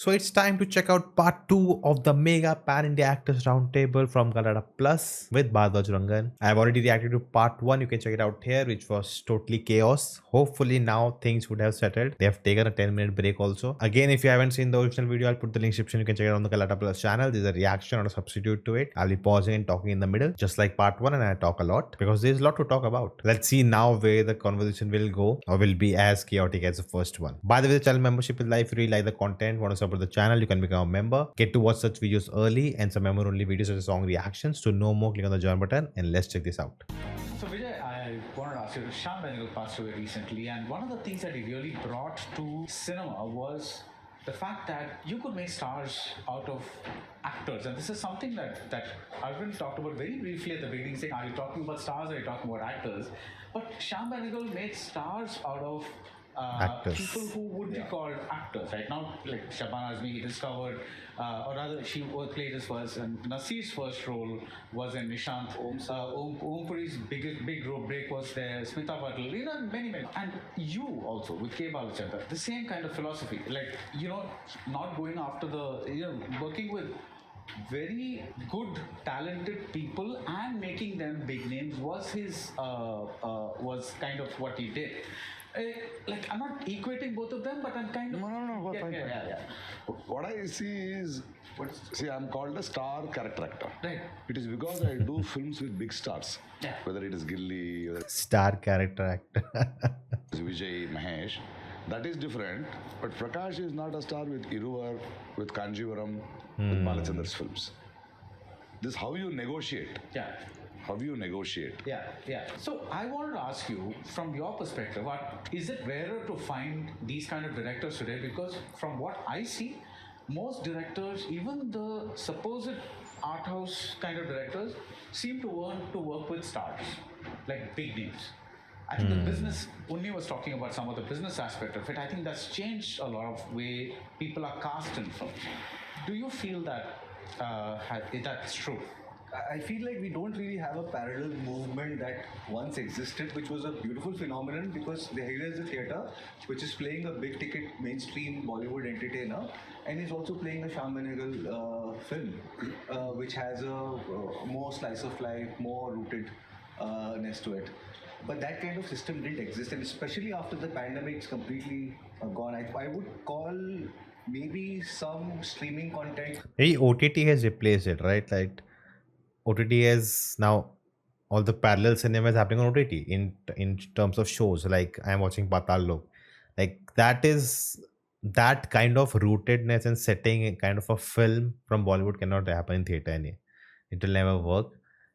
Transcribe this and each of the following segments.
So it's time to check out part 2 of the Mega Pan India Actors Roundtable from Galatta Plus with Baradwaj Rangan. I've already reacted to part 1. You can check it out here, which was totally chaos. Hopefully now things would have settled. They have taken a 10-minute break also. Again, if you haven't seen the original video, I'll put the link description. You can check it out on the Galatta Plus channel. There's a reaction or a substitute to it. I'll be pausing and talking in the middle, just like part 1, and I talk a lot because there's a lot to talk about. Let's see now where the conversation will go or will be as chaotic as the first one. By the way, the channel membership is live. If you really like the content, want to support the channel, you can become a member, get to watch such videos early and some member only videos such as song reactions. To know more, click on the join button and let's check this out. So Vijay, I wanted to ask you, Shyam Benegal passed away recently, and one of the things that he really brought to cinema was the fact that you could make stars out of actors, and this is something that Arvind talked about very briefly at the beginning, saying, "Are you talking about stars or are you talking about actors?" But Shyam Benegal made stars out of Actors. people who would be called actors right now, like Shabana Azmi. He discovered, or rather, she played his first, and Nasir's first role was in Nishant. Om Puri's big break was there. Smita Patil, many, and you also with K. Balachandra, the same kind of philosophy, like not going after working with very good, talented people and making them big names was his was kind of what he did. Like I'm not equating both of them, but I'm kind of No, yeah, fine. yeah. What I see is, I'm called a star character actor. Right. It is because I do films with big stars. Yeah. Whether it is Gilly, whether Star character actor. it's Vijay, Mahesh, that is different. But Prakash is not a star with Iruvar, with Kanjivaram, with Balachandra's films. This is how you negotiate. Yeah. How you negotiate. Yeah. So I wanted to ask you, from your perspective, is it rarer to find these kind of directors today? Because from what I see, most directors, even the supposed art house kind of directors, seem to want to work with stars, like big names. I think the business, Unni was talking about some of the business aspect of it. I think that's changed a lot of way people are cast in films. Do you feel that that's true? I feel like we don't really have a parallel movement that once existed, which was a beautiful phenomenon because here is a theatre which is playing a big ticket mainstream Bollywood entertainer and is also playing a Shyam Benegal film, which has a more slice of life, more rootedness to it. But that kind of system didn't exist, and especially after the pandemic's completely gone, I would call maybe some streaming content. Hey, OTT has replaced it, right? Like OTT has now all the parallel cinema is happening on OTT in terms of shows. Like I'm watching Patal Lok. Like that kind of rootedness and setting a kind of a film from Bollywood cannot happen in theater any. It will never work.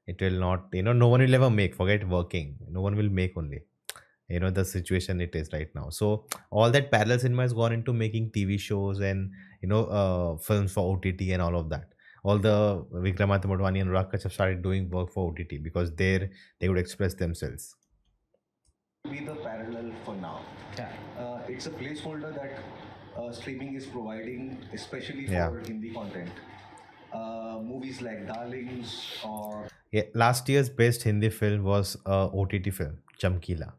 It will not, no one will ever make, forget working. No one will make only. The situation it is right now. So all that parallel cinema has gone into making TV shows and films for OTT and all of that. All the Vikramaditya Motwani and Rakesh have started doing work for OTT because there they would express themselves. Be the parallel for now. Yeah. It's a placeholder that streaming is providing, especially for Yeah. Hindi content. Movies like Darlings or Yeah, last year's best Hindi film was a OTT film, Chamkila.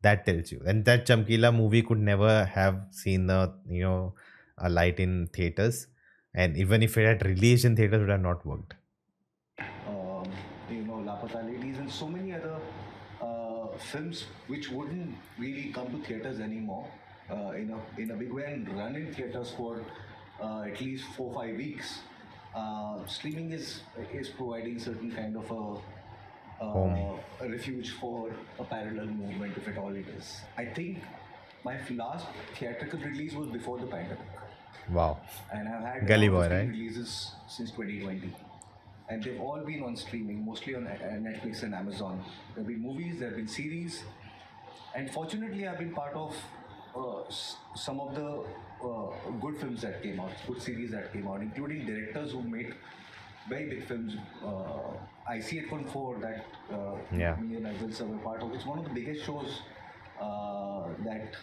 That tells you, and that Chamkila movie could never have seen a light in theaters, and even if it had released in theaters, it would have not worked. Lapata Ladies and so many other films which wouldn't really come to theaters anymore in a big way and run in theaters for at least 4-5 weeks. Streaming is providing certain kind of a refuge for a parallel movement, if at all it is. I think my last theatrical release was before the pandemic, Wow. and I've had Gully around Boy, 15 right? releases since 2020. And they've all been on streaming, mostly on Netflix and Amazon. There have been movies, there have been series, and fortunately, I've been part of some of the good films that came out, good series that came out, including directors who made very big films. I See It 4 that Yeah. me and Nigel were part of. It's one of the biggest shows that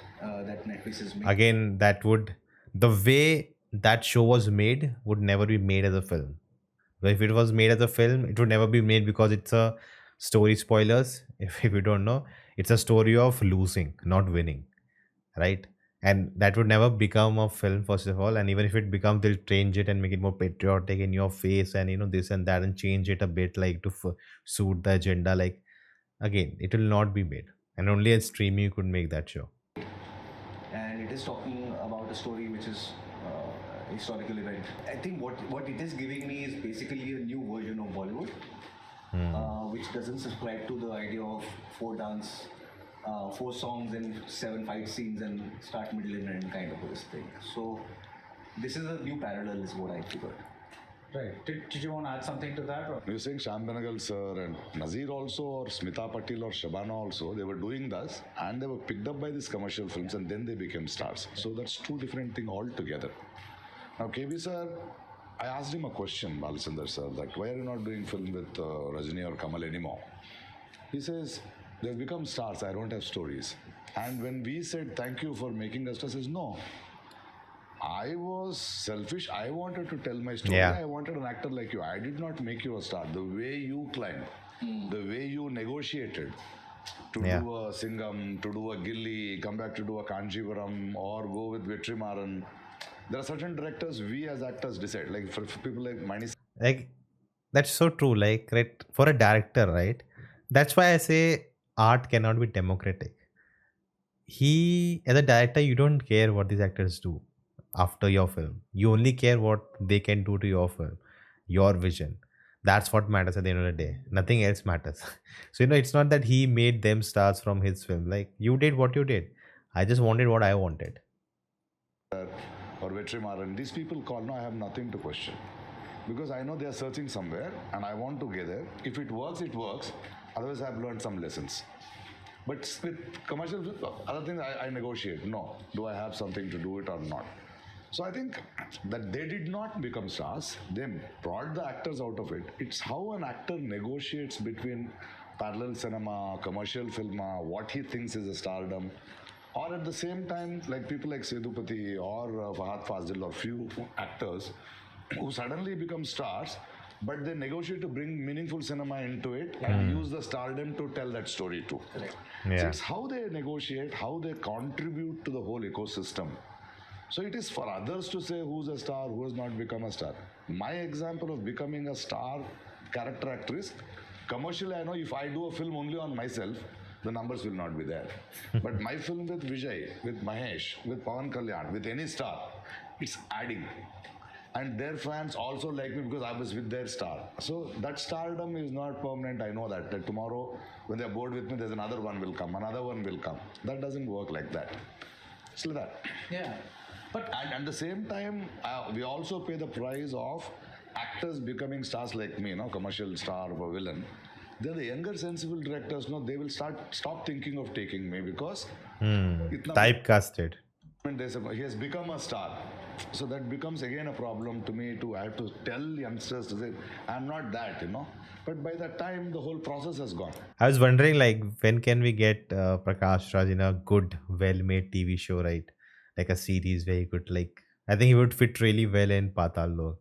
Netflix is making. Again, the way that show was made would never be made as a film. So if it was made as a film, it would never be made because it's a story. Spoilers, if you don't know, it's a story of losing, not winning, right? and that would never become a film, first of all. And even if it becomes, they'll change it and make it more patriotic in your face, and this and that, and change it a bit, like to suit the agenda. Like, again, it will not be made, and only a streaming could make that show. And it is talking about a story which is a historical event. I think what it is giving me is basically a new version of Bollywood, which doesn't subscribe to the idea of four songs and 7 fight scenes and start, middle, and end kind of this thing. So this is a new parallel, is what I figured. Right. Did you want to add something to that? Or? You're saying Shyam Benegal sir and Nazir also, or Smita Patil or Shabana also, they were doing this and they were picked up by these commercial films and then they became stars. So that's two different things altogether. Now KB sir, I asked him a question, Balachandar sir, that why are you not doing film with Rajini or Kamal anymore? He says, they've become stars, I don't have stories. And when we said thank you for making us stars, he says no. I was selfish. I wanted to tell my story. Yeah. I wanted an actor like you. I did not make you a star. The way you climbed, the way you negotiated to do a Singham, to do a Gilli, come back to do a Kanjivaram, or go with Vetrimaran. There are certain directors we as actors decide. Like for people like Mani. Like, that's so true. Like, right, for a director, right? That's why I say art cannot be democratic. As a director, you don't care what these actors do after your film. You only care what they can do to your film, your vision. That's what matters at the end of the day. Nothing else matters. So, it's not that he made them stars from his film. Like, you did what you did. I just wanted what I wanted. Or Vetrimaran, these people call, no, I have nothing to question. Because I know they are searching somewhere and I want to get there. If it works, it works. Otherwise, I've learned some lessons. But with commercial, other things I negotiate. No, do I have something to do it or not? So I think that they did not become stars. They brought the actors out of it. It's how an actor negotiates between parallel cinema, commercial film, what he thinks is a stardom. Or at the same time, like people like Sedupati or Fahad Fazil or few actors who suddenly become stars, but they negotiate to bring meaningful cinema into it and use the stardom to tell that story too. Yeah. So it's how they negotiate, how they contribute to the whole ecosystem. So it is for others to say who's a star, who has not become a star. My example of becoming a star character actor is, commercially I know if I do a film only on myself, the numbers will not be there. But my film with Vijay, with Mahesh, with Pawan Kalyan, with any star, it's adding. And their fans also like me because I was with their star. So that stardom is not permanent. I know that tomorrow when they're bored with me, there's another one will come, another one will come. That doesn't work like that. It's like that. Yeah. But at the same time, we also pay the price of actors becoming stars like me, commercial star or villain. Then the younger sensible directors, they will stop thinking of taking me because Typecasted. they say he has become a star. So that becomes again a problem to me. I have to tell youngsters to say, I'm not that, But by that time, the whole process has gone. I was wondering, like, when can we get Prakash Raj in a good, well-made TV show, right? Like a series where he could, I think he would fit really well in Patal Lok.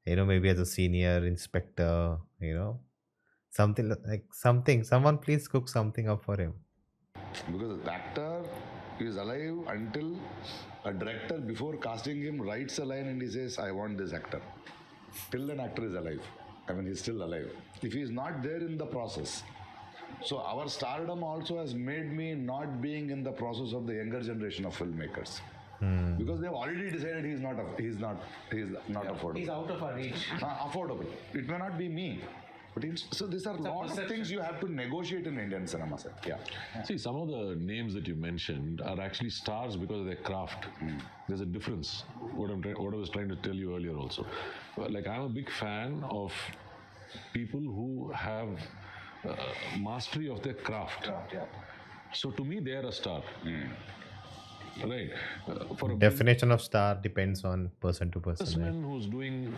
Maybe as a senior inspector, someone please cook something up for him. Because the actor is alive until a director, before casting him, writes a line and he says, I want this actor. Till then, actor is alive. I mean, he's still alive. If he's not there in the process. So our stardom also has made me not being in the process of the younger generation of filmmakers. Because they've already decided he's not affordable. He's out of our reach. Affordable. It may not be me. But so these are lots of things you have to negotiate in Indian cinema, sir. Yeah. See, some of the names that you mentioned are actually stars because of their craft. There's a difference. What I was trying to tell you earlier also. Like, I'm a big fan of people who have mastery of their craft. So to me, they are a star. Right. For a Definition of star depends on person to person. businessman who's doing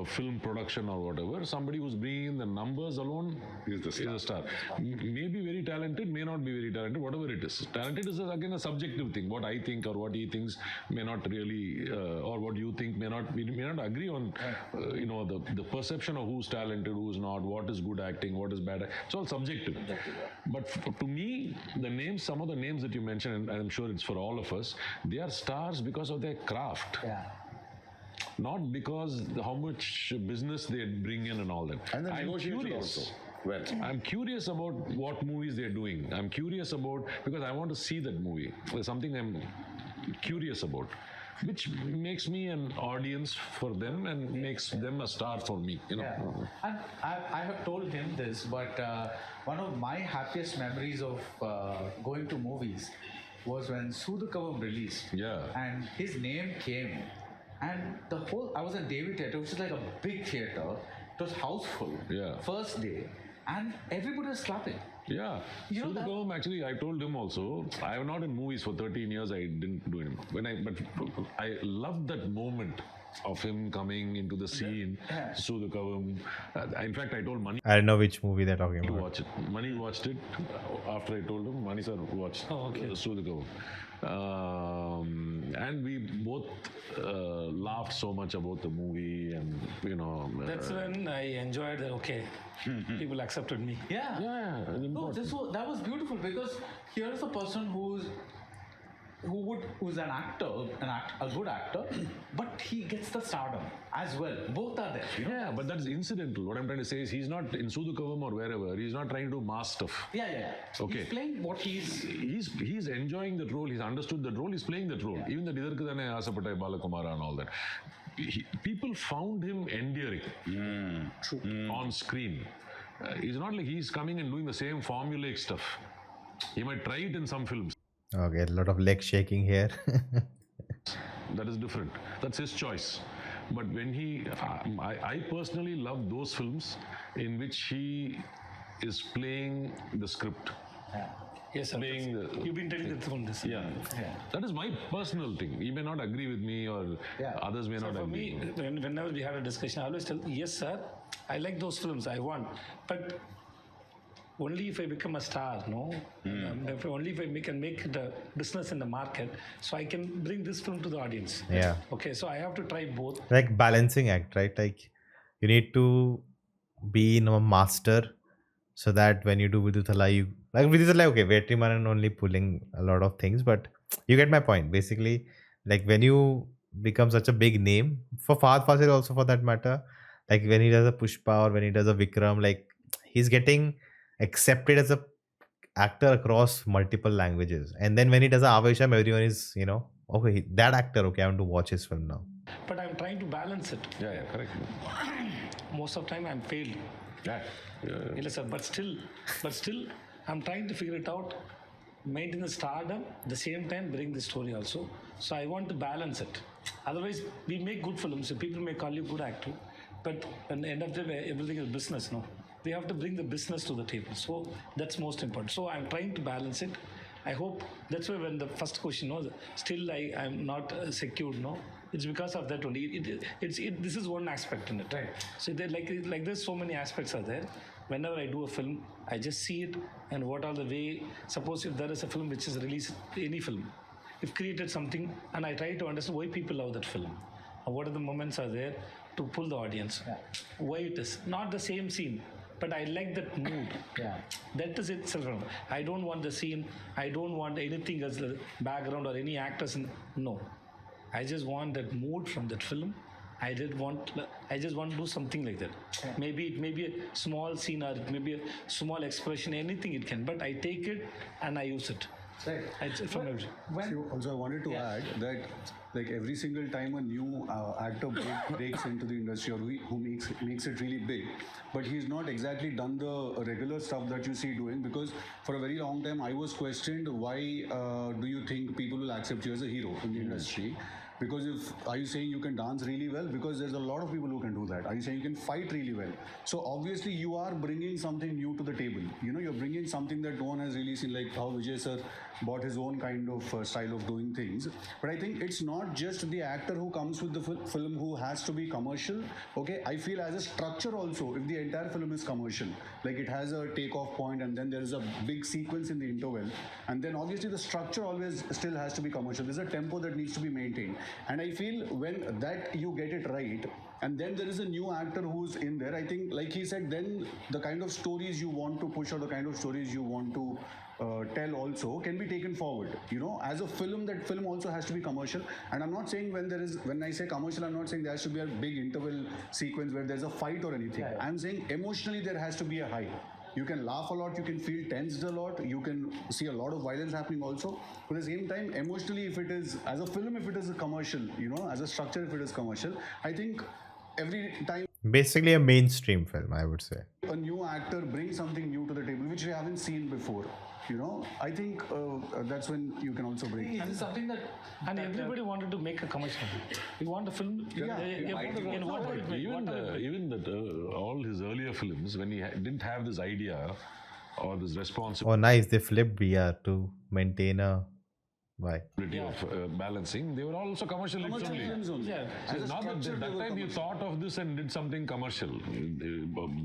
film production or whatever, somebody who's bringing in the numbers alone is a star. Maybe very talented, may not be very talented, whatever it is. Talented is again a subjective thing. What I think or what he thinks may not really, or what you think may not may not agree on, the perception of who's talented, who's not, what is good acting, what is bad. It's all subjective. But to me, some of the names that you mentioned, and I'm sure it's for all of us, they are stars because of their craft. Yeah. Not because how much business they bring in and all that. And then I'm negotiation curious. also. Well, I'm curious about what movies they're doing. I'm curious about, because I want to see that movie. There's something I'm curious about, which makes me an audience for them and makes them a star for me. Yeah. And I have told him this, but one of my happiest memories of going to movies was when Sudhakavam released. Yeah. And his name came. And I was at David Theatre, which is like a big theatre. It was house full. Yeah. First day. And everybody was clapping. Yeah. You know that- Sudhakavam, actually, I told him also, I am not in movies for 13 years, I didn't do it. But I loved that moment of him coming into the scene, Yeah. Sudhakavam. In fact, I told Mani I don't know which movie they're talking to about. watch it. Mani watched it after I told him. Mani sir watched Sudhakavam. And we both laughed so much about the movie, and That's when I enjoyed that, okay, people accepted me. Yeah. yeah, No, that was beautiful, because here is a person who's an actor, a good actor, but he gets the stardom as well. Both are there. yeah, but that's incidental. What I'm trying to say is he's not in Sudhakavam or wherever. He's not trying to do mass stuff. Yeah. Okay. He's playing what He's enjoying that role. He's understood that role. He's playing that role. Even the Idharku Thane Aasapattai Balakumara and all that. People found him endearing on screen. It's not like he's coming and doing the same formulaic stuff. He might try it in some films. Okay, a lot of leg shaking here. That is different. That's his choice. But when I personally love those films in which he is playing the script. Yes, sir. Playing You've been telling the truth. Yeah. That is my personal thing. He may not agree with me, or others may So not for agree. me, whenever we have a discussion, I always tell, yes, sir, I like those films, I want. But only if I become a star, only if I can make the business in the market, so I can bring this film to the audience. Yeah. Okay, so I have to try both. Like balancing act, right? Like you need to be a master, so that when you do Viduthala, okay, Vetrimaran only pulling a lot of things, but you get my point. Basically, like when you become such a big name, for Fahad Fasil also for that matter, like when he does a Pushpa or when he does a Vikram, like he's getting accepted as a actor across multiple languages. And then when he does a Avesham, everyone is, okay, that actor, okay, I want to watch his film now. But I'm trying to balance it. Yeah, correct. Most of the time I'm failed. Yeah. Yes, sir. But still, I'm trying to figure it out. Maintain the stardom, at the same time bring the story also. So I want to balance it. Otherwise, we make good films. So people may call you good actor, but at the end of the day, everything is business. No, we have to bring the business to the table. So that's most important. So I'm trying to balance it. I hope that's why when the first question was, still I'm not secured. No, it's because of that only. This is one aspect in it. Right. So there's so many aspects are there. Whenever I do a film, I just see it and what are the way. Suppose if there is a film which is released, any film, if created something, and I try to understand why people love that film, and what are the moments are there to pull the audience. Yeah. Why it is not the same scene, but I like that mood. Yeah. That is itself. I don't want the scene. I don't want anything as the background or any actors. No, I just want that mood from that film. I just want to do something like that. Yeah. Maybe it may be a small scene or it may be a small expression, anything it can. But I take it and I use it. Right. From every. Also, I wanted to add that, like every single time a new actor breaks into the industry or who makes it really big, but he's not exactly done the regular stuff that you see doing, because for a very long time I was questioned, why do you think people will accept you as a hero in the industry? Because are you saying you can dance really well? Because there's a lot of people who can do that. Are you saying you can fight really well? So obviously you are bringing something new to the table. You're bringing something that no one has really seen, like how Vijay sir brought his own kind of style of doing things. But I think it's not just the actor who comes with the film who has to be commercial. Okay, I feel as a structure also, if the entire film is commercial, like it has a takeoff point and then there is a big sequence in the interval, and then obviously the structure always still has to be commercial. There's a tempo that needs to be maintained. And I feel when that you get it right, and then there is a new actor who's in there, I think, like he said, then the kind of stories you want to push or the kind of stories you want to tell also can be taken forward. As a film, that film also has to be commercial. And I'm not saying when I say commercial, I'm not saying there has to be a big interval sequence where there's a fight or anything. I'm saying emotionally there has to be a high. You can laugh a lot, you can feel tensed a lot, you can see a lot of violence happening also. But at the same time, emotionally, if it is, as a film, if it is a commercial, as a structure, if it is commercial, I think every time Basically, a mainstream film, I would say. a new actor brings something new to the table, which we haven't seen before, I think that's when you can also bring. Is this something that And everybody wanted to make a commercial. You want a film? Even that all his earlier films, when he didn't have this idea or this responsibility Oh, nice. They flipped VR to maintain a. Why? of balancing, they were also commercial hits only. Films only. Yeah. So it's not that that time you thought of this and did something commercial.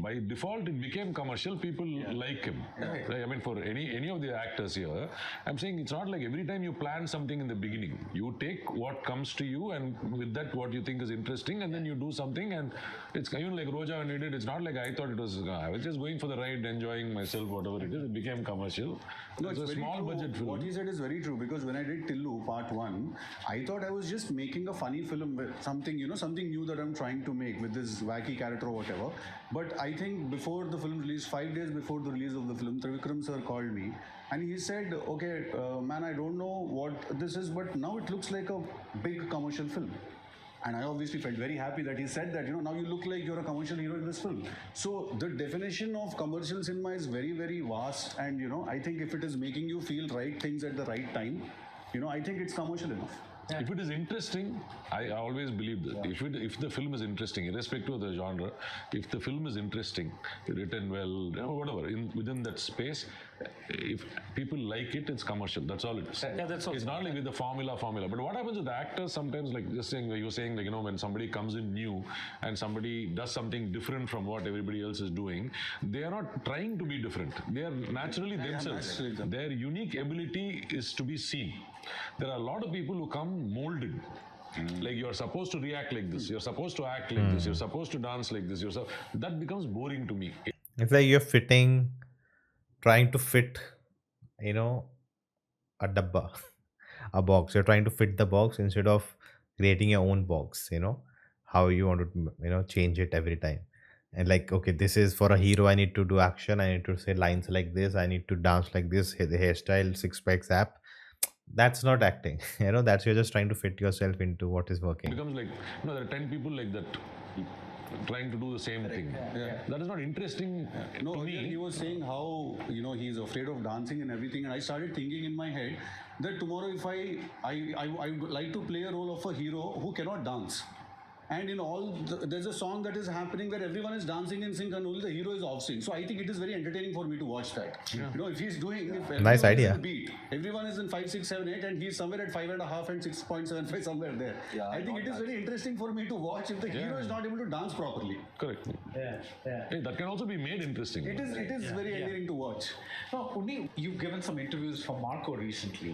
By default, it became commercial. People like him. Right? I mean, for any of the actors here, I'm saying it's not like every time you plan something in the beginning. You take what comes to you, and with that, what you think is interesting, and then you do something. And it's even like Roja when he did. It's not like I thought it was. I was just going for the ride, enjoying myself, whatever it is. It became commercial. No, it's it's a very small true. budget film. What he said is very true, because when I did Tillu Part 1, I thought I was just making a funny film with something, something new that I'm trying to make with this wacky character or whatever. But I think before the film release, 5 days before the release of the film, Trivikram sir called me and he said, okay, man, I don't know what this is, but now it looks like a big commercial film. And I obviously felt very happy that he said that, now you look like you're a commercial hero in this film. So the definition of commercial cinema is very, very vast. And, I think if it is making you feel right things at the right time, I think it's commercial enough. If it is interesting, I always believe that. If the film is interesting, irrespective of the genre, if the film is interesting, written well, whatever, within that space, if people like it, it's commercial. That's all it is. Yeah, that's all. It's not like with the formula. But what happens with the actors sometimes, like just saying, you're saying, like, when somebody comes in new and somebody does something different from what everybody else is doing, they are not trying to be different. They are naturally themselves. Their unique ability is to be seen. There are a lot of people who come molded. Like you're supposed to react like this, you're supposed to act like this, you're supposed to dance like this. That becomes boring to me. It's like you're trying to fit, a dabba, a box. You're trying to fit the box instead of creating your own box, how you want to, change it every time. And like, okay, this is for a hero, I need to do action, I need to say lines like this, I need to dance like this, the hairstyle, six packs app. That's not acting. That's you're just trying to fit yourself into what is It working. becomes like, there are 10 people like that trying to do the same thing. That is not interesting No, to earlier me. he was saying how he's afraid of dancing and everything, and I started thinking in my head that tomorrow if I would like to play a role of a hero who cannot dance. And there's a song that is happening where everyone is dancing in sync and only the hero is off sync. So I think it is very entertaining for me to watch that. If he's doing, if everyone Nice is idea. in beat, everyone is in 5, 6, 7, 8, and he's somewhere at 5.5 and 6.75 somewhere there. Yeah, I think it is very interesting for me to watch if the hero is not able to dance properly. Correct. Hey, that can also be made interesting. It is very endearing to watch. No, Unni, you've given some interviews for Marco recently.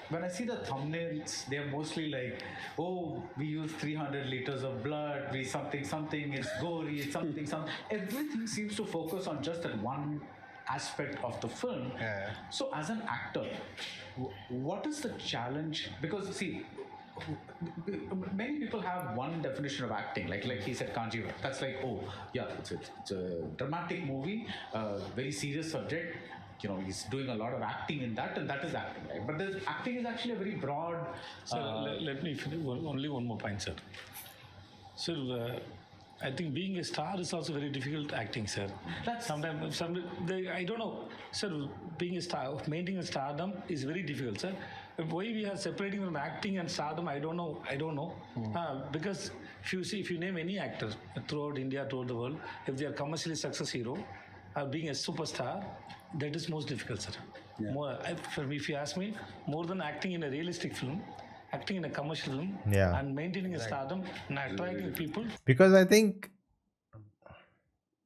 When I see the thumbnails, they're mostly like, oh, we use 300 liters of blood, we something, it's gory, it's something. Everything seems to focus on just that one aspect of the film. So as an actor, what is the challenge? Because see, many people have one definition of acting, like he said, Kanjiva. That's like, oh yeah, it's a dramatic movie, very serious subject. He's doing a lot of acting in that, and that is acting, right? But acting is actually a very broad. Let me finish only one more point, sir. Sir, I think being a star is also very difficult acting, sir. Sometimes, I don't know, sir. Being a star, maintaining a stardom is very difficult, sir. Why we are separating from acting and stardom, I don't know. Because if you name any actor throughout India, throughout the world, if they are commercially success hero, being a superstar, that is most difficult, sir. For me, if you ask me, more than acting in a realistic film, acting in a commercial film, and maintaining a stardom and attracting people. Because I think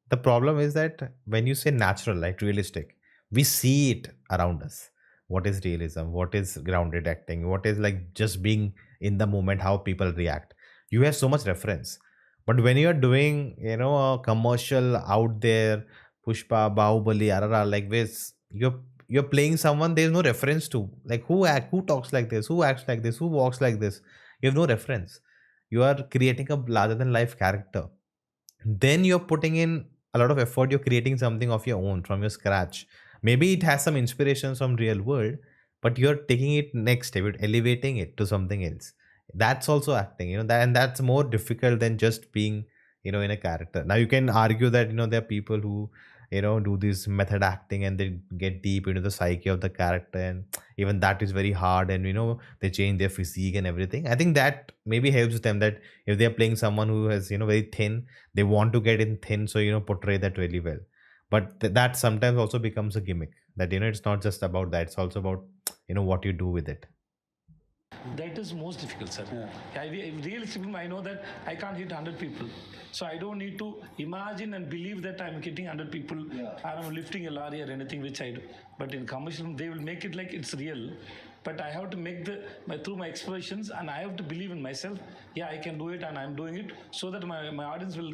the problem is that when you say natural, like realistic, we see it around us. what is realism, what is grounded acting, what is like just being in the moment, how people react. You have so much reference. But when you're doing, a commercial out there, Pushpa, Bahubali, RRR, like this, you're playing someone there's no reference to. Like who talks like this, who acts like this, who walks like this. You have no reference. You are creating a larger than life character. Then you're putting in a lot of effort, you're creating something of your own from your scratch. Maybe it has some inspirations from real world, but you're taking it next step, you're elevating it to something else. That's also acting, and that's more difficult than just being, in a character. Now you can argue that, there are people who, do this method acting and they get deep into the psyche of the character, and even that is very hard, and they change their physique and everything. I think that maybe helps them, that if they're playing someone who has, very thin, they want to get in thin, so portray that really well. But that sometimes also becomes a gimmick, that it's not just about that, it's also about what you do with it. That is most difficult, sir. Realistically, I know that I can't hit 100 people. So I don't need to imagine and believe that I'm hitting 100 people, or I'm lifting a lorry or anything which I do. But in commercial, they will make it like it's real. But I have to make through my expressions, and I have to believe in myself. Yeah, I can do it, and I'm doing it, so that my audience will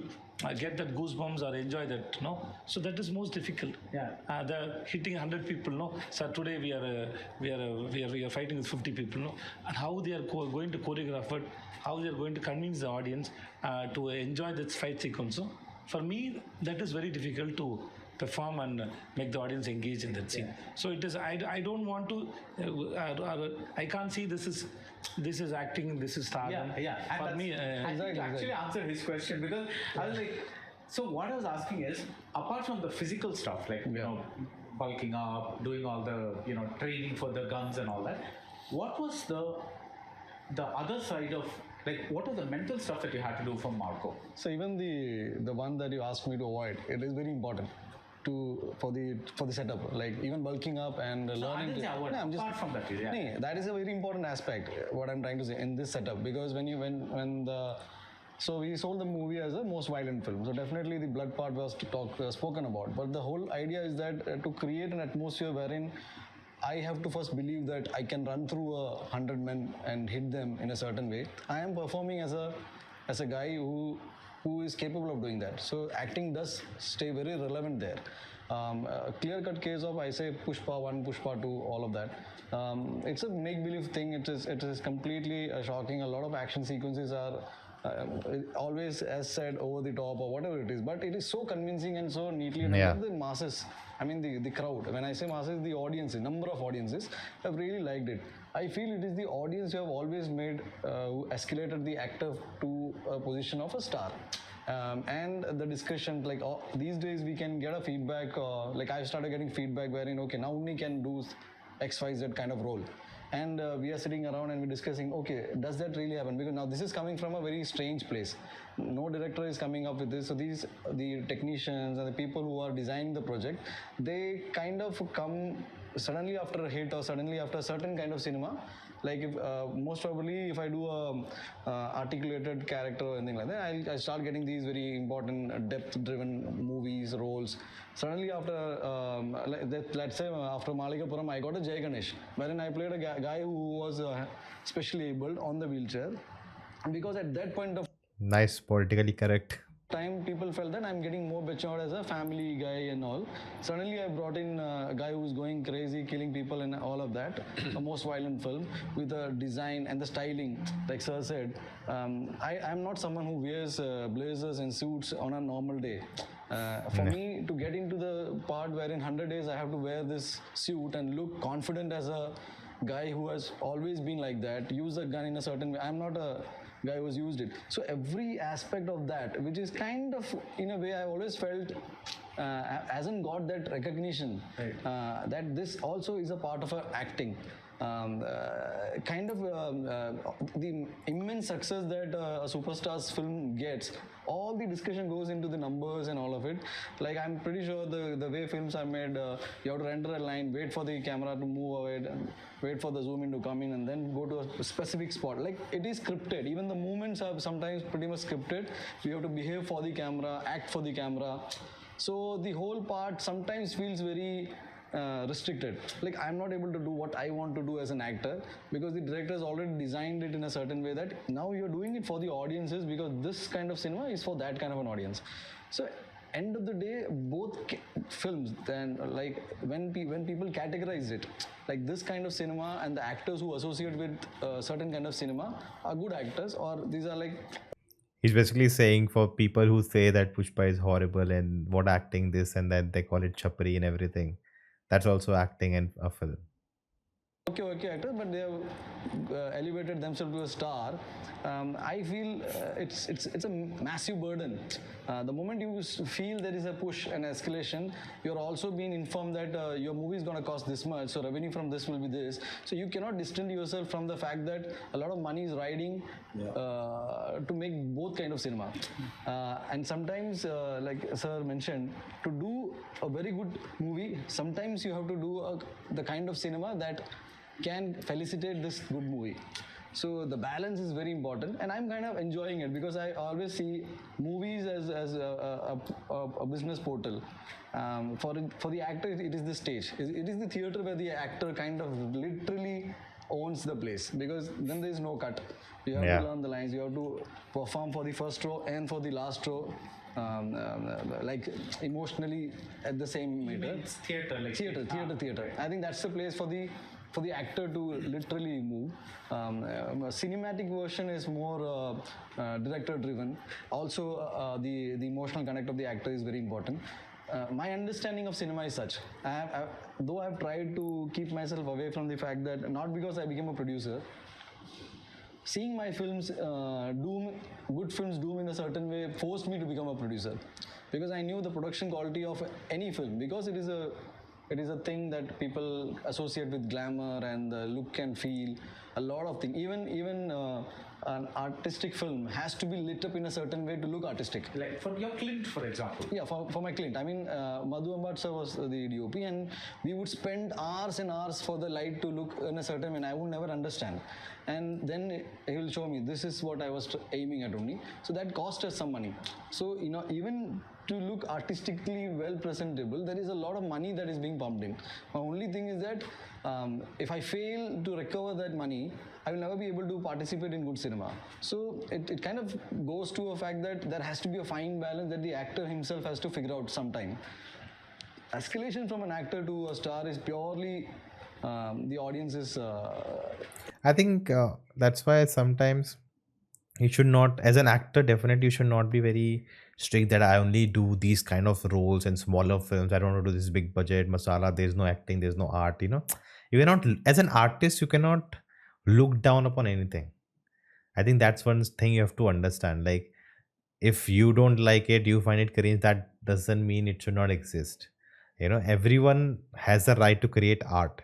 get that goosebumps or enjoy that. So that is most difficult. Yeah. The hitting 100 people. So today we are fighting with 50 people. And how they are going to choreograph it, how they are going to convince the audience to enjoy this fight sequence. So for me, that is very difficult to perform and make the audience engage in that scene. Yeah. So it is. I don't want to. I can't see this is acting. This is Stardom. Yeah. For me, actually answer his question, because I was like, so what I was asking is, apart from the physical stuff, like bulking up, doing all the training for the guns and all that, what was the other side of, like, what was the mental stuff that you had to do from Marco? So even the one that you asked me to avoid, it is very important for the setup, like even bulking up and learning. Apart from that, that is a very important aspect. What I'm trying to say in this setup, because so we sold the movie as a most violent film. So definitely the blood part was spoken about. But the whole idea is that to create an atmosphere wherein I have to first believe that I can run through 100 men and hit them in a certain way. I am performing as a guy who is capable of doing that. So acting does stay very relevant there. A clear-cut case of, I say, Pushpa 1, Pushpa 2, all of that. It's a make-believe thing. It is completely shocking. A lot of action sequences are always, as said, over the top or whatever it is. But it is so convincing and so neatly done. Yeah. The masses, I mean the crowd. When I say masses, the audiences, number of audiences have really liked it. I feel it is the audience who have always who escalated the actor to a position of a star. And the discussion, like these days we can get a feedback, like I started getting feedback wherein, okay, now Uni can do XYZ kind of role. And we are sitting around and we're discussing, okay, does that really happen? Because now this is coming from a very strange place. No director is coming up with this. So the technicians and the people who are designing the project, they kind of come suddenly after a hit or suddenly after a certain kind of cinema. Like if most probably if I do a articulated character or anything like that, I start getting these very important depth-driven movies, roles. Suddenly after, let's say after Malikapuram, I got a Jai Ganesh, wherein I played a guy who was specially abled on the wheelchair. Because at that point of Nice, politically correct. time, people felt that I'm getting more matured as a family guy and all. Suddenly I brought in a guy who's going crazy, killing people and all of that. A most violent film with the design and the styling, like Sir said. I'm not someone who wears blazers and suits on a normal day. For me to get into the part where in 100 days I have to wear this suit and look confident as a guy who has always been like that, use a gun in a certain way. I'm not a guy who's used it. So every aspect of that, which is kind of, in a way, I've always felt hasn't got that recognition, that this also is a part of our acting. The immense success that a superstar's film gets, all the discussion goes into the numbers and all of it. Like I'm pretty sure the way films are made, you have to render a line, wait for the camera to move away, wait for the zoom in to come in, and then go to a specific spot. Like it is scripted. Even the movements are sometimes pretty much scripted. You have to behave for the camera, act for the camera. So the whole part sometimes feels very restricted. Like I'm not able to do what I want to do as an actor because the director has already designed it in a certain way that now you're doing it for the audiences because this kind of cinema is for that kind of an audience. So end of the day, both films then like when people categorize it like this kind of cinema and the actors who associate with certain kind of cinema are good actors or these are like He's basically saying for people who say that Pushpa is horrible and what acting this and that, they call it chapri and everything. That's also acting in a film. okay actors, but they have elevated themselves to a star. I feel it's a massive burden. The moment you feel there is a push and escalation, you're also being informed that your movie is going to cost this much, so revenue from this will be this. So you cannot distance yourself from the fact that a lot of money is riding to make both kind of cinema. And sometimes, like sir mentioned, to do a very good movie, sometimes you have to do the kind of cinema that can felicitate this good movie. So the balance is very important, and I'm kind of enjoying it because I always see movies as a business portal. For the actor, it is the stage. It is the theater where the actor kind of literally owns the place because then there is no cut. You have to learn the lines. You have to perform for the first row and for the last row. Like emotionally at the same meter. It's theater, like Theater. I think that's the place for the actor to literally move. A cinematic version is more director driven. Also, the emotional connect of the actor is very important. My understanding of cinema is such. Though I've tried to keep myself away from the fact that not because I became a producer, seeing my films good films doom in a certain way forced me to become a producer because I knew the production quality of any film because it is a thing that people associate with glamour and the look and feel a lot of things even an artistic film has to be lit up in a certain way to look artistic. Like for your Clint, for example. Yeah, for my Clint. I mean, Madhu Ambat sir was the DOP, and we would spend hours and hours for the light to look in a certain way, and I would never understand. And then he will show me this is what I was aiming at only. So that cost us some money. So even to look artistically well presentable, there is a lot of money that is being pumped in. My only thing is that if I fail to recover that money, I will never be able to participate in good cinema. So it kind of goes to a fact that there has to be a fine balance that the actor himself has to figure out sometime. Escalation from an actor to a star is purely the audience is. I think that's why sometimes you should not, as an actor, definitely you should not be very strict that I only do these kind of roles in smaller films. I don't want to do this big budget masala. There's no acting, there's no art. You cannot, as an artist, you cannot look down upon anything. I think that's one thing you have to understand. Like, if you don't like it, you find it cringe, that doesn't mean it should not exist. Everyone has the right to create art,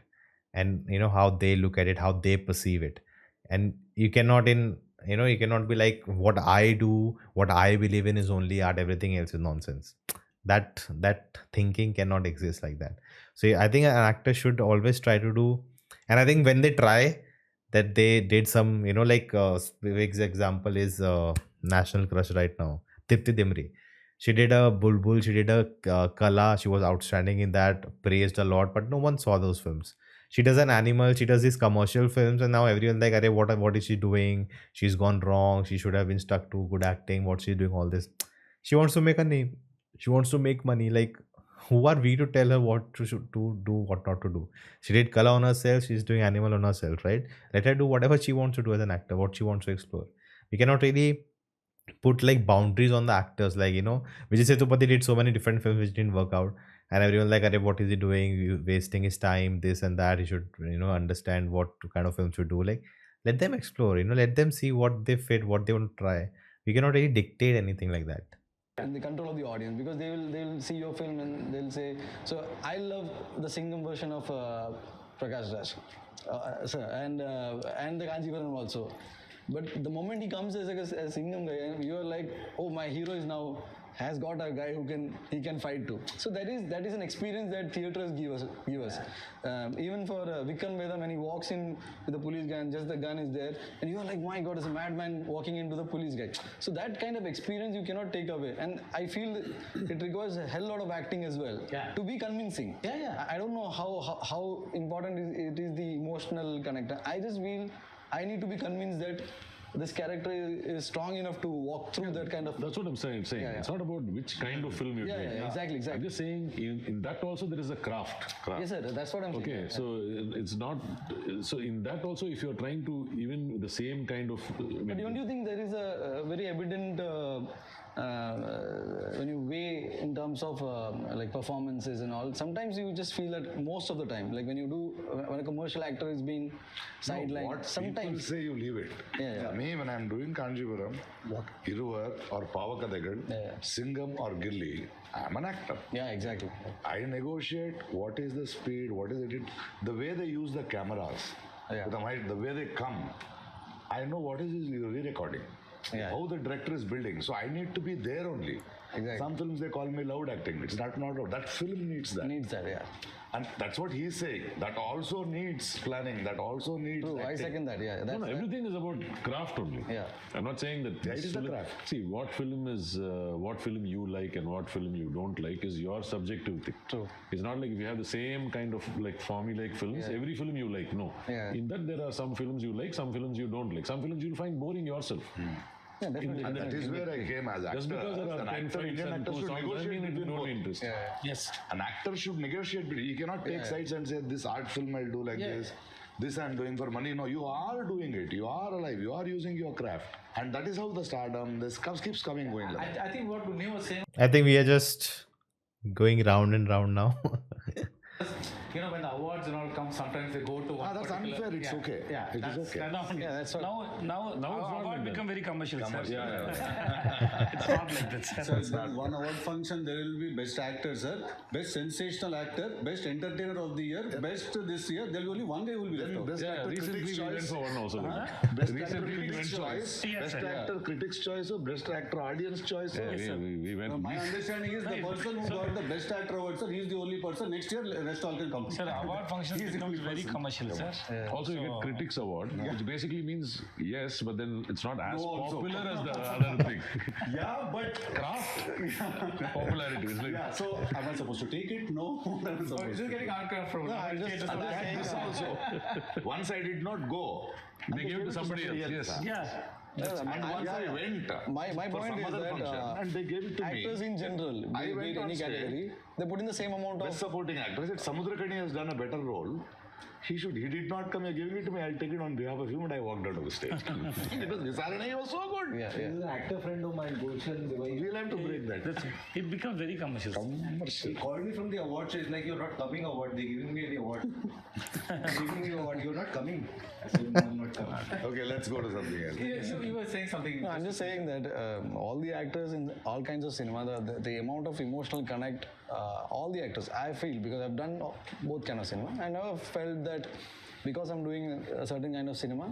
and how they look at it, how they perceive it. And you cannot you cannot be like, what I do, what I believe in is only art, everything else is nonsense. That thinking cannot exist like that. So I think an actor should always try to do, and I think when they try that, they did some, like Vivek's example is National Crush right now, Tipti Dimri. She did a Bulbul, she did a Kala, she was outstanding in that, praised a lot, but no one saw those films. She does an animal, she does these commercial films, and now everyone's like, Arey, what is she doing? She's gone wrong, she should have been stuck to good acting, what's she doing all this? She wants to make a name, she wants to make money. Like, who are we to tell her what to do, what not to do? She did Kala on herself, she's doing animal on herself, right? Let her do whatever she wants to do as an actor, what she wants to explore. We cannot really put like boundaries on the actors. Like, Vijay Sethupathi did so many different films which didn't work out, and everyone like, Arey, what is he doing? Wasting his time, this and that. He should understand what kind of films to do. Like, let them explore. Let them see what they fit, what they want to try. We cannot really dictate anything like that. And the control of the audience because they will see your film and they'll say. So I love the Singham version of Prakash Raj, and the Kanjivaram also. But the moment he comes as a Singham guy, you are like, oh, my hero is now has got a guy who can fight too. So that is an experience that theaters give us. Even for Vikram Vedam, when he walks in with the police gun, just the gun is there, and you are like, my God, it's a madman walking into the police guy. So that kind of experience you cannot take away, and I feel it requires a hell lot of acting as well to be convincing. I don't know how important it is the emotional connector. I just feel I need to be convinced that this character is strong enough to walk through that kind of. That's what I'm saying. It's not about which kind of film you're doing. Exactly. I'm just saying in that also there is a craft. Yes, sir. That's what I'm saying. Okay, so it's not. So in that also, if you're trying to even the same kind of. But don't you think there is a very evident when you weigh in terms of like performances and all? Sometimes you just feel that most of the time, like when a commercial actor is being sidelined. What sometimes people say, you leave it. Me, when I'm doing Kanjipuram, Iruvar or Pavakadagal, Singham or Gilli, I'm an actor. Yeah, exactly. I negotiate what is the speed, what is it, the way they use the cameras, the way they come. I know what is his re-recording, how the director is building. So I need to be there only. Exactly. Some films they call me loud acting. It's not loud. That film needs that. And that's what he's saying. That also needs planning. That also needs True, acting. I second that. Yeah, No, everything is about craft only. Yeah. I'm not saying that. It is the craft. See, what film you like and what film you don't like is your subjective thing. True. It's not like if you have the same kind of like formulaic films, every film you like. No. Yeah. In that there are some films you like, some films you don't like. Some films you'll find boring yourself. Yeah, definitely. And that is where I came as actor. Just because there are An 10 actor, fights Indian and actor 2 should songs doesn't negotiate mean it between no both. interest. Yes. An actor should negotiate. You cannot take sides and say, this art film I'll do like this I'm doing for money. No, you are doing it. You are alive. You are using your craft. And that is how the stardom, this keeps going. I think what Bunny was saying, I think we are just going round and round now. when the awards and all come, sometimes they go to one That's particular- unfair. It's okay. Yeah, It is okay. That's what. Now it's not award like that. become very commercial. Sir. It's not like that. Sir. So in one award function, there will be best actor, sir, best sensational actor, best entertainer of the year, best this year. There will be only one guy who will be left out. Best actor Recently critics we went choice. for one also. Best Recently actor we critics went for choice. Yes, Best sir. actor critics choice. Or best actor audience choice. we went. My understanding is the person who got the best actor award, sir, he is the only person. Next year, rest all can come. Sir, award function becomes very commercial, sir. Also, you get critics award, which basically means yes, but then it's not as No, also. popular as the other thing. Yeah, but Craft popularity is like. yeah. So am I supposed to take it? No. Am I supposed Just to? getting autograph from I'm just saying. This also. Once I did not go. They gave it to somebody else. Yes. Yeah. And once I went My for point some is other that function, and they gave it to actors me. in general, I be went it on any stage. category, they put in the same amount Best of. supporting actor. I said Samudrakani has done a better role. He did not come. You're giving it to me. I'll take it on behalf of him. And I walked out of the stage. Because Visarana, he was so good. Yeah. There's an actor friend of mine, Gulshan. We'll have to break that. It becomes very commercial. Commercial. He called me from the award show. It's like, you're not coming award. They're giving me the award. Giving me the award. You're not coming. I said, no, I'm not coming. Okay, let's go to something else. You were saying something. No, I'm just saying that all the actors in all kinds of cinema, the amount of emotional connect, all the actors, I feel, because I've done both kind of cinema, I never felt that because I'm doing a certain kind of cinema,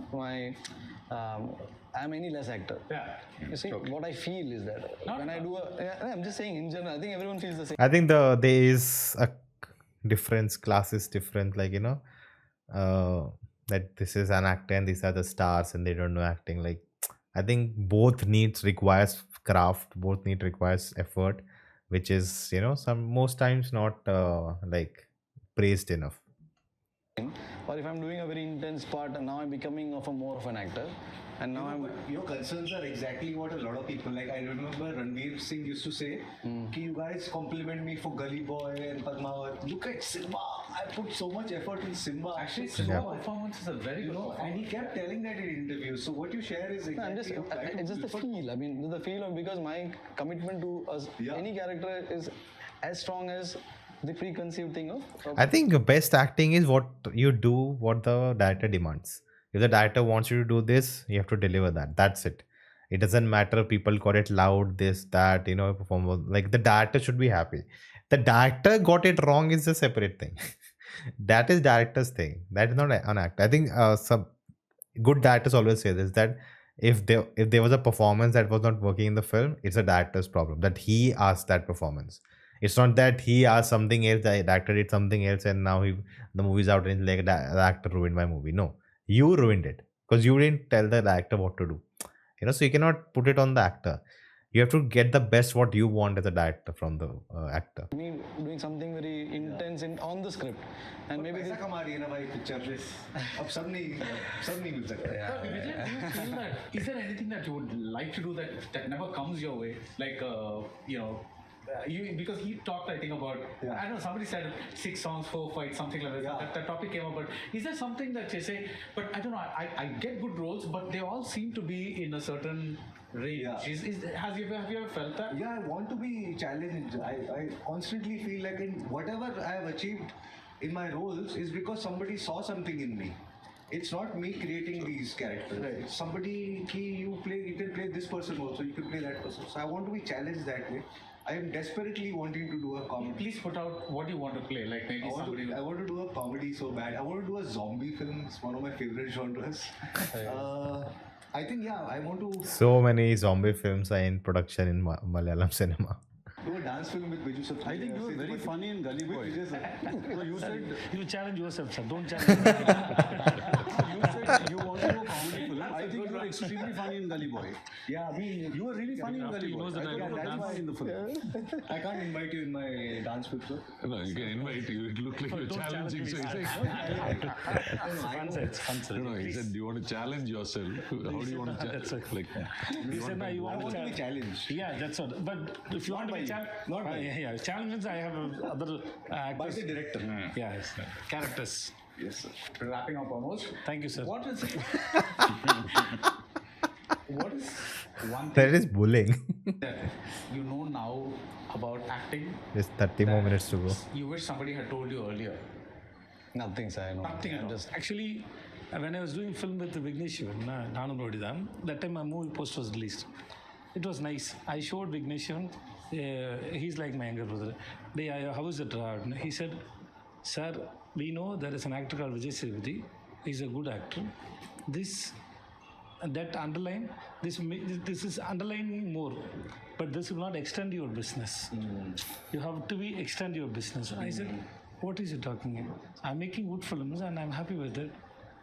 I'm any less actor. Yeah. You see, what I feel is that when I do I'm just saying in general, I think everyone feels the same. I think there is a difference, class is different, like, that this is an actor and these are the stars and they don't know acting. Like, I think both needs requires craft, both need requires effort, which is, most times not like praised enough. Or if I'm doing a very intense part and now I'm becoming more of an actor, and now I'm. But your concerns are exactly what a lot of people like. I remember Ranveer Singh used to say, "Ki you guys compliment me for Gully Boy and Padmavat. Look at Simba. I put so much effort in Simba. Actually, So Simba much." performances are very good. And he kept telling that in interviews. So what you share is No, I'm exactly. just, it's just the feel. I mean, the feel of, because my commitment to any character is as strong as the preconceived thing of. I think best acting is what you do, what the director demands. If the director wants you to do this, you have to deliver that. That's it. It doesn't matter. People call it loud, this, that, perform. Like, the director should be happy. The director got it wrong is a separate thing. That is director's thing. That is not an actor. I think some good directors always say this, that if there was a performance that was not working in the film, it's a director's problem that he asked that performance. It's not that he asked something else, the actor did something else, and now the movie's out and it's like the actor ruined my movie. No, you ruined it because you didn't tell the actor what to do. So you cannot put it on the actor. You have to get the best what you want as a director from the actor. Me doing something very intense on the script, and maybe पैसा कमा रही है ना भाई picture अब सब नहीं मिल सकता Vijay, do you feel that is there anything that you would like to do that never comes your way? Like because he talked, I think, about I don't know, somebody said 6 songs, 4 fights, something like that. That topic came up. But is there something that you say? But I don't know. I get good roles, but they all seem to be in a certain range. Have you ever felt that? Yeah, I want to be challenged. I constantly feel like in whatever I have achieved in my roles is because somebody saw something in me. It's not me creating these characters. It's somebody you can play this person also, you can play that person. So I want to be challenged that way. I am desperately wanting to do a comedy. Please put out what you want to play. Like maybe I want to do a comedy so bad. I want to do a zombie film. It's one of my favorite genres. I think I want to So many zombie films are in production in Malayalam cinema. do a dance film with Viju Sapri. I think you were very funny in Gully Boy. So you said You challenge yourself, sir. Don't challenge me. you want to do a comedy film. I think you were extremely funny in Gully Boy. Yeah, I mean, You were really funny in After Gully he Boy. knows that I I thought don't that's dance. why in the film. I can't invite you in my dance film, sir. No, you can invite you. It look like you're Don't challenge challenging. me, So he's sir. saying, Fun sets, fun sets. no, he said, do you want to challenge yourself? How do you want to That's challenge? it. Like, He said, no, you I want want to be to challenged. Yeah, that's all. But if you want to be challenged, Not by you. yeah, challenges, I have other By actors. the director. Yeah, yes. Characters. Yes, sir. wrapping up almost. Thank you, sir. What is what is one thing That is bullying. that you know now about acting There's 30 more minutes to go. you wish somebody had told you earlier? nothing, sir. I know. Nothing at all. Actually, when I was doing film with Vignesh Shivan, Nanu Brodidan, that time my movie post was released. It was nice. I showed Vignesh Shivan. He's like my younger brother. How is it? He said, sir, we know there is an actor called Vijay Sirvati. He's a good actor. That underline, this is underlining more, but this will not extend your business. You have to extend your business. I said, what is he talking about? I'm making good films and I'm happy with it.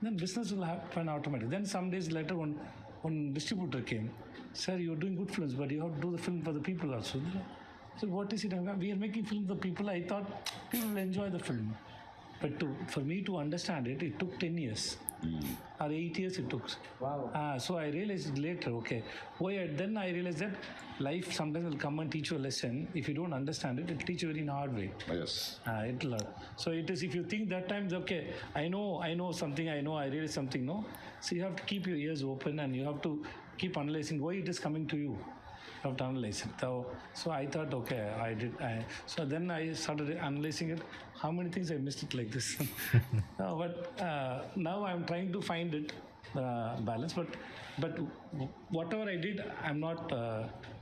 Then business will happen automatically. Then some days later, one distributor came, sir, you're doing good films, but you have to do the film for the people also. So what is it? We are making film for the people. I thought people will enjoy the film. But for me to understand it, it took 10 years. Or 8 years it took. Wow. So I realized later, okay. Then I realized that life sometimes will come and teach you a lesson. If you don't understand it, it'll teach you in a hard way. Yes. So it is, if you think that time, okay, I know something, I realize something, no. So you have to keep your ears open and you have to keep analyzing why it is coming to you. You have to analyze it. So I thought, okay, so then I started analyzing it. How many things I missed it like this? But now I'm trying to find it balance. But whatever I did, I'm not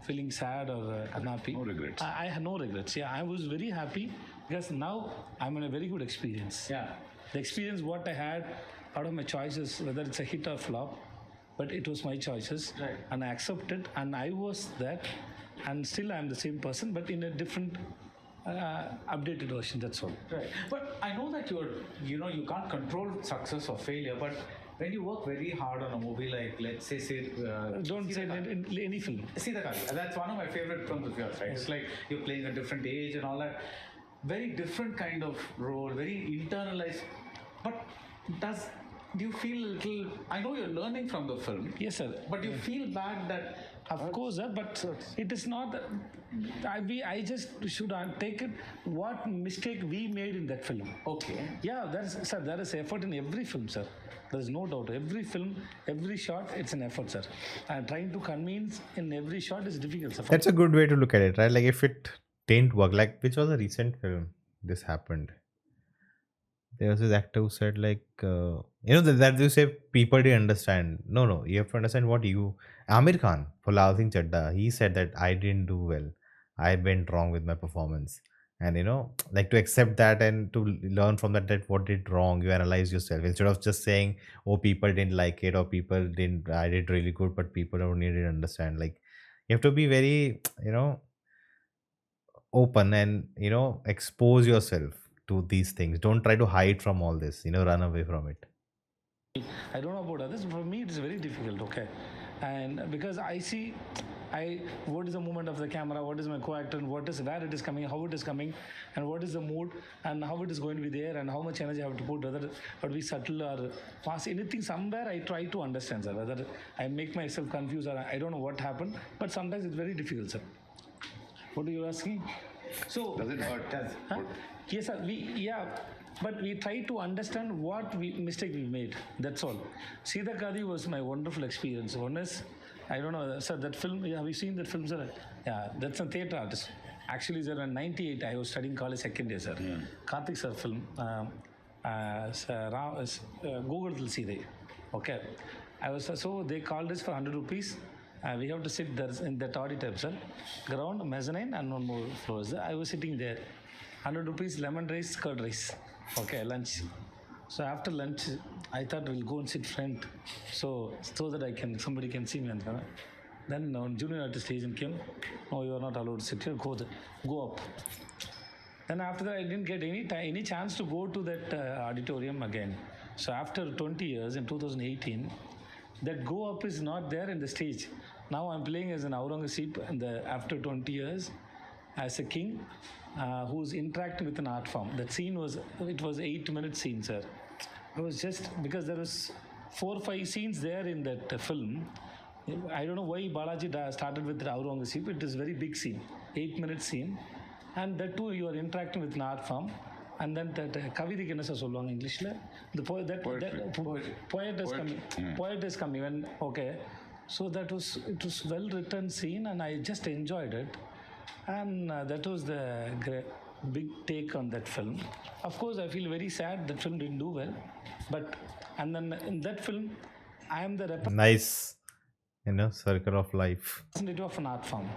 feeling sad or unhappy. No regrets. I had no regrets. Yeah, I was very happy because now I'm in a very good experience. Yeah. The experience what I had out of my choices, whether it's a hit or flop, but it was my choices, Right. and I accepted, and I was that, and still I'm the same person, but in a different updated version. That's all. Right. But I know that you can't control success or failure, but when you work very hard on a movie, like let's say Don't say in any film. See the Kali. That's one of my favorite films of yours, right? It's like you're playing a different age and all that. Very different kind of role, very internalized. But do you feel a little? I know you're learning from the film. Yes, sir. But you feel bad that Of course, sir, but it is not. I just should take it. What mistake we made in that film? okay. Yeah, there is effort in every film, sir. There is no doubt. Every film, every shot, it's an effort, sir. And trying to convince in every shot is difficult, sir. That's a good way to look at it, right? Like if it didn't work, like which was a recent film this happened. There was this actor who said like, that you say people didn't understand. No, you have to understand what Amir Khan for Lal Singh Chadda, he said that I didn't do well. I went wrong with my performance. and like to accept that and to learn from that what did wrong. You analyze yourself instead of just saying, oh, people didn't like it, or people didn't, I did really good but people don't need to understand. Like, you have to be very open and expose yourself to these things. Don't try to hide from all this, run away from it. I don't know about others. For me, it's very difficult. Okay, and because I see, what is the movement of the camera, what is my co-actor, and what is where it is coming, how it is coming, and what is the mood, and how it is going to be there, and how much energy I have to put, whether it would be subtle or fast. Anything somewhere I try to understand, sir. Whether I make myself confused or I don't know what happened, but sometimes it's very difficult, sir. What are you asking? So Does it hurt? huh? Yes, sir. But we try to understand what mistake we made. That's all. Sita Kadi was my wonderful experience. One is, I don't know, sir, that film. Have you seen that film, sir? Yeah, that's a theatre artist. Actually, sir, in '98, I was studying college second year, sir. Karthik sir film. Google will see they. Okay. I was so they called us for 100 rupees. We have to sit there in that auditorium, sir. Ground, mezzanine, and one more floors. I was sitting there. 100 rupees, lemon rice, curd rice. Okay, lunch. So after lunch, I thought we'll go and sit front, so that somebody can see me. And then junior artist agent came. No, you are not allowed to sit here. Go up. Then after that, I didn't get any chance to go to that auditorium again. So after 20 years, in 2018, that go up is not there in the stage. Now I'm playing as an Aurangzeb after 20 years as a king who's interacting with an art form. That scene was 8-minute scene, sir. It was just because there was 4 or 5 scenes there in that film. I don't know why Balaji started with Aurangzeb. It is very big scene, 8-minute scene, and that too you are interacting with an art form. And then that Kavidi என்ன sir சொல்லுவாங்க இங்கிலீஷ்ல the poet is coming and okay, so it was well written scene and I just enjoyed it, and that was the big take on that film. Of course, I feel very sad that film didn't do well, but and then in that film I am the Nice, circle of life. representative of an art form.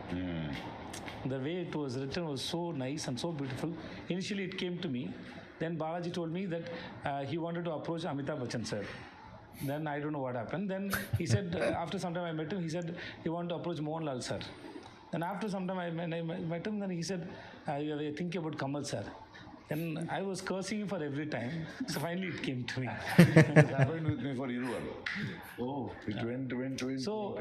The way it was written was so nice and so beautiful. Initially, it came to me. Then Balaji told me that he wanted to approach Amitabh Bachchan sir. Then I don't know what happened. Then he said, after some time I met him, he said he wanted to approach Mohanlal sir. Then after some time I met him, then he said, you are thinking about Kamal sir. And I was cursing him for every time. So finally it came to me. It happened with me for Iruvar. Oh. It went to his. So,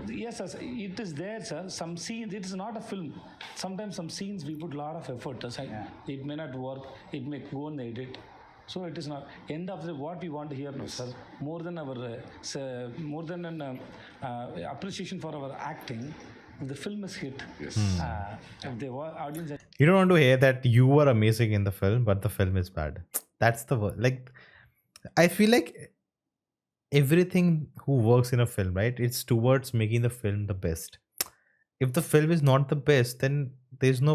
yes, sir, it is there, sir. Some scenes, it is not a film. Sometimes some scenes we put a lot of effort aside. It may not work. It may go on the edit. So it is not. End of the what we want to hear, no, sir. More than an appreciation for our acting. If the film is hit, Yes. if the audience. You don't want to hear that you were amazing in the film but the film is bad. That's the word. Like, I feel like everything who works in a film, right, it's towards making the film the best. If the film is not the best, then there's no,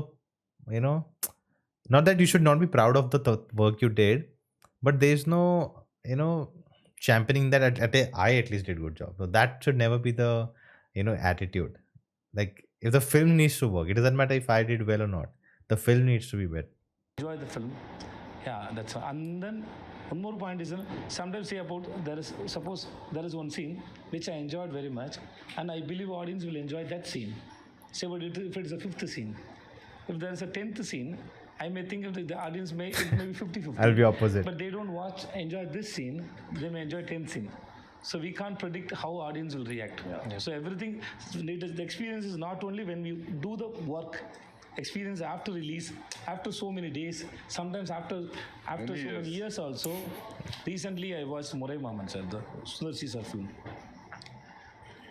not that you should not be proud of the work you did, but there's no, championing that I at least did good job. So that should never be the, attitude. Like, if the film needs to work, it doesn't matter if I did well or not. The film needs to be better. Enjoy the film. Yeah, that's all. And then one more point is, sometimes say about suppose there is one scene which I enjoyed very much, and I believe audience will enjoy that scene. Say what if it is a 5th scene. If there is a 10th scene, I may think of the audience it may be 50-50. I'll be opposite. But they don't enjoy this scene, they may enjoy 10th scene. So we can't predict how audience will react. Yeah. So everything, the experience is not only when we do the work, experience after release, after so many days, sometimes after so many years also. Recently, I watched Murai Maman sir, the Sundar C sir film.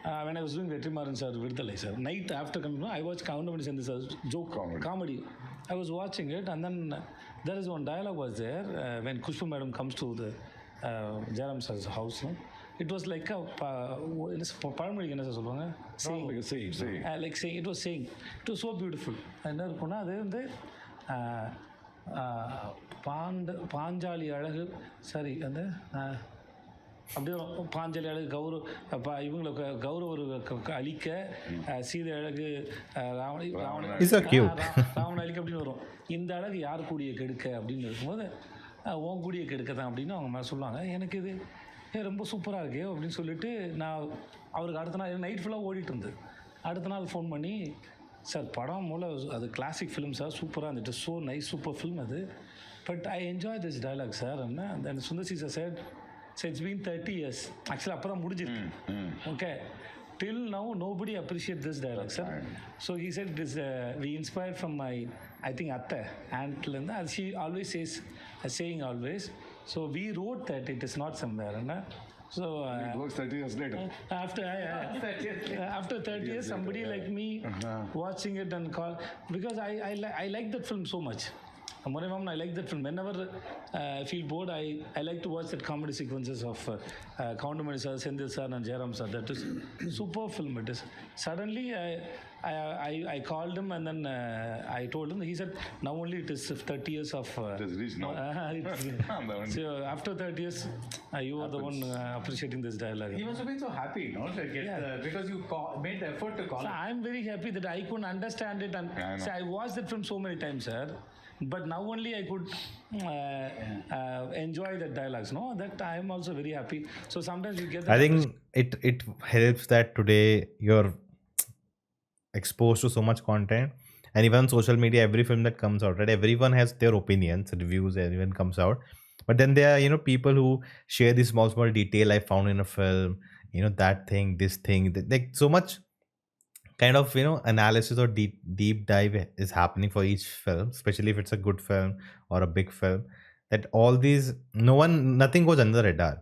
When I was doing Vetrimaran sir, Virdalai sir, night after coming, I watched Kaundaman and this joke comedy. I was watching it, and then there is one dialogue was there when Kushbu madam comes to the Jaram sir's house. It was like a பழமொழி என்ன sir சொல்லுவாங்க like saying, it was saying, it was so beautiful. என்ன இருக்குன்னா அது வந்து பாஞ்சாலி அழகு, சரி அந்த அப்படியே பாஞ்சலி அழகு இவங்களை கௌரவ அழிக்க சீதை அழகு He's so cute. ராவண அழிக்க அப்படின்னு வரும். இந்த அழகு யார் கூடிய கெடுக்க அப்படின்னு இருக்கும்போது உன் கூடிய கெடுக்க தான் அப்படின்னு அவங்க மேலே சொல்லுவாங்க. எனக்கு இது ரொம்ப சூப்பராக இருக்கே அப்படின்னு சொல்லிட்டு நான் அவருக்கு அடுத்த நாள் நைட் ஃபுல்லாக ஓடிட்டு இருந்தது. அடுத்த நாள் ஃபோன் பண்ணி, சார் படம் மூல அது கிளாசிக் ஃபிலிம் சார், சூப்பராக இருந்துட்டு, ஸோ நைஸ் சூப்பர் ஃபிலிம் அது, but I enjoy this dialogue sir. என்ன அந்த Sundar C sir said, so it's been 30 years. ஆக்சுவலாக அப்போ தான் முடிஞ்சிருக்கு. Okay, till now nobody appreciate this dialogue sir. So he said this we inspired from my, I think atta aunt, as she always says, saying always. So we wrote that, it is not somewhere. So it works 30 years later. After 30 years, somebody like me watching it and call, because I like that film so much. I like that film. Whenever I feel bored, I like to watch that comedy sequences of Kauntamani sir, Senthil sir and Jairam sir. That is super film it is. Suddenly I called him and then I told him. He said, now only it is 30 years of... it has reached now. So after 30 years, you are the one appreciating this dialogue. He must have been so happy, no? Because you made the effort to call so him. I'm very happy that I couldn't understand it, and I watched it from so many times, sir. But now only I could enjoy the dialogues. No, that I am also very happy. So sometimes you get. I think it helps that today you're exposed to so much content, and even on social media, every film that comes out, right? Everyone has their opinions, reviews. Everyone comes out, but then there are people who share this small detail I found in a film. That thing, this thing, like so much kind of analysis or deep dive is happening for each film, especially if it's a good film or a big film, that all these nothing goes under the radar.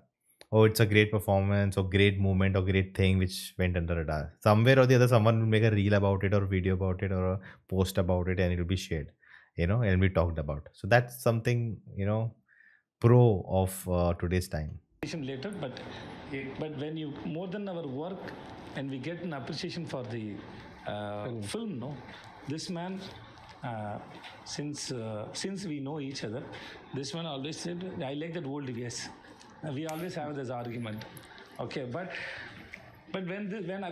Oh, it's a great performance or great movement or great thing which went under the radar. Somewhere or the other, someone will make a reel about it or video about it or a post about it, and it will be shared, and be talked about. So that's something pro of today's time. Later, but when you more than our work and we get an appreciation for the film, no, this man, since we know each other, this man always said, I like that old yes. We always have this argument, okay, but when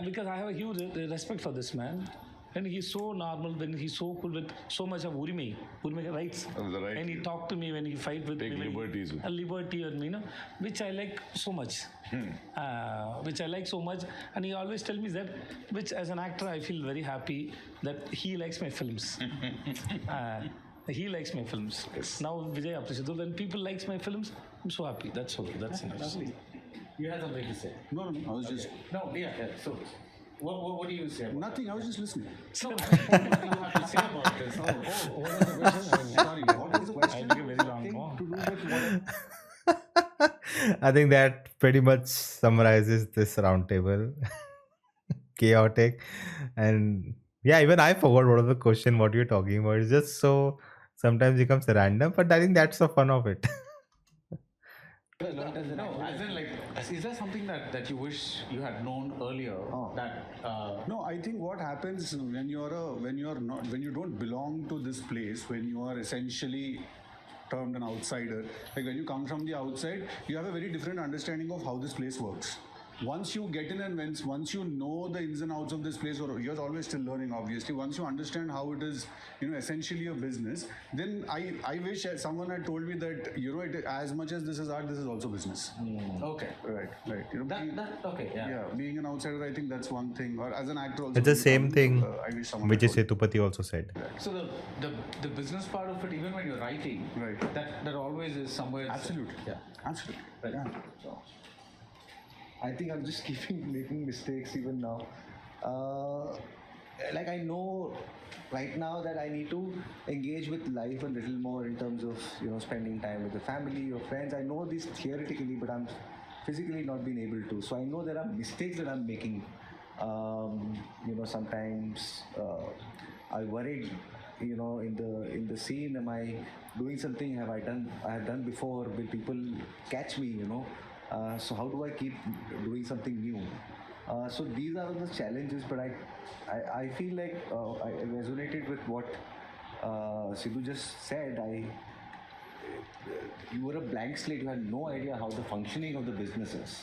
because I have a huge respect for this man. And he's so normal, when he's so cool with so much of Urimai rights. Right. And he talked to me when he fight with Take me. liberties. Liberty, which I like so much. Which I like so much. And he always tells me that, which as an actor, I feel very happy that he likes my films. He likes my films. Yes. Now, Vijay appreciates. When people likes my films, I'm so happy. That's nice. Lovely. You had something to say. No, I was just No, yeah. So, what do you say about nothing. I was just listening. No, what do you have to say about this? What was the question? Sorry, what was the question? I took a very long Nothing one. to do with what? I think that pretty much summarizes this roundtable. Chaotic, and yeah, even I forgot what was the question, what you're talking about. It's just so sometimes becomes random, but I think that's the fun of it. No, as in like, is there something that you wish you had known earlier that? No, I think what happens when you don't belong to this place, when you are essentially termed an outsider, like when you come from the outside, you have a very different understanding of how this place works. Once you get in and once you know the ins and outs of this place, or you're always still learning, obviously, once you understand how it is, essentially a business, then I wish someone had told me that, as much as this is art, this is also business. Okay. Right. Okay, yeah. Yeah, being an outsider, I think that's one thing. Or as an actor also. It's the same thing I wish someone which had told me. Sethupathi also said. So the business part of it, even when you're writing, Right. that always is somewhere. Absolutely. Yeah. Absolutely. Right. Yeah. So, I think I'm just making mistakes even now. Like I know right now that I need to engage with life a little more in terms of spending time with the family or friends. I know this theoretically, but I'm physically not being able to. So I know there are mistakes that I'm making. Sometimes I worried. In the scene, am I doing something I have done before? Will people catch me? So how do I keep doing something new? So these are the challenges, but I feel like I resonated with what Sidhu just said. you were a blank slate. You had no idea how the functioning of the business is.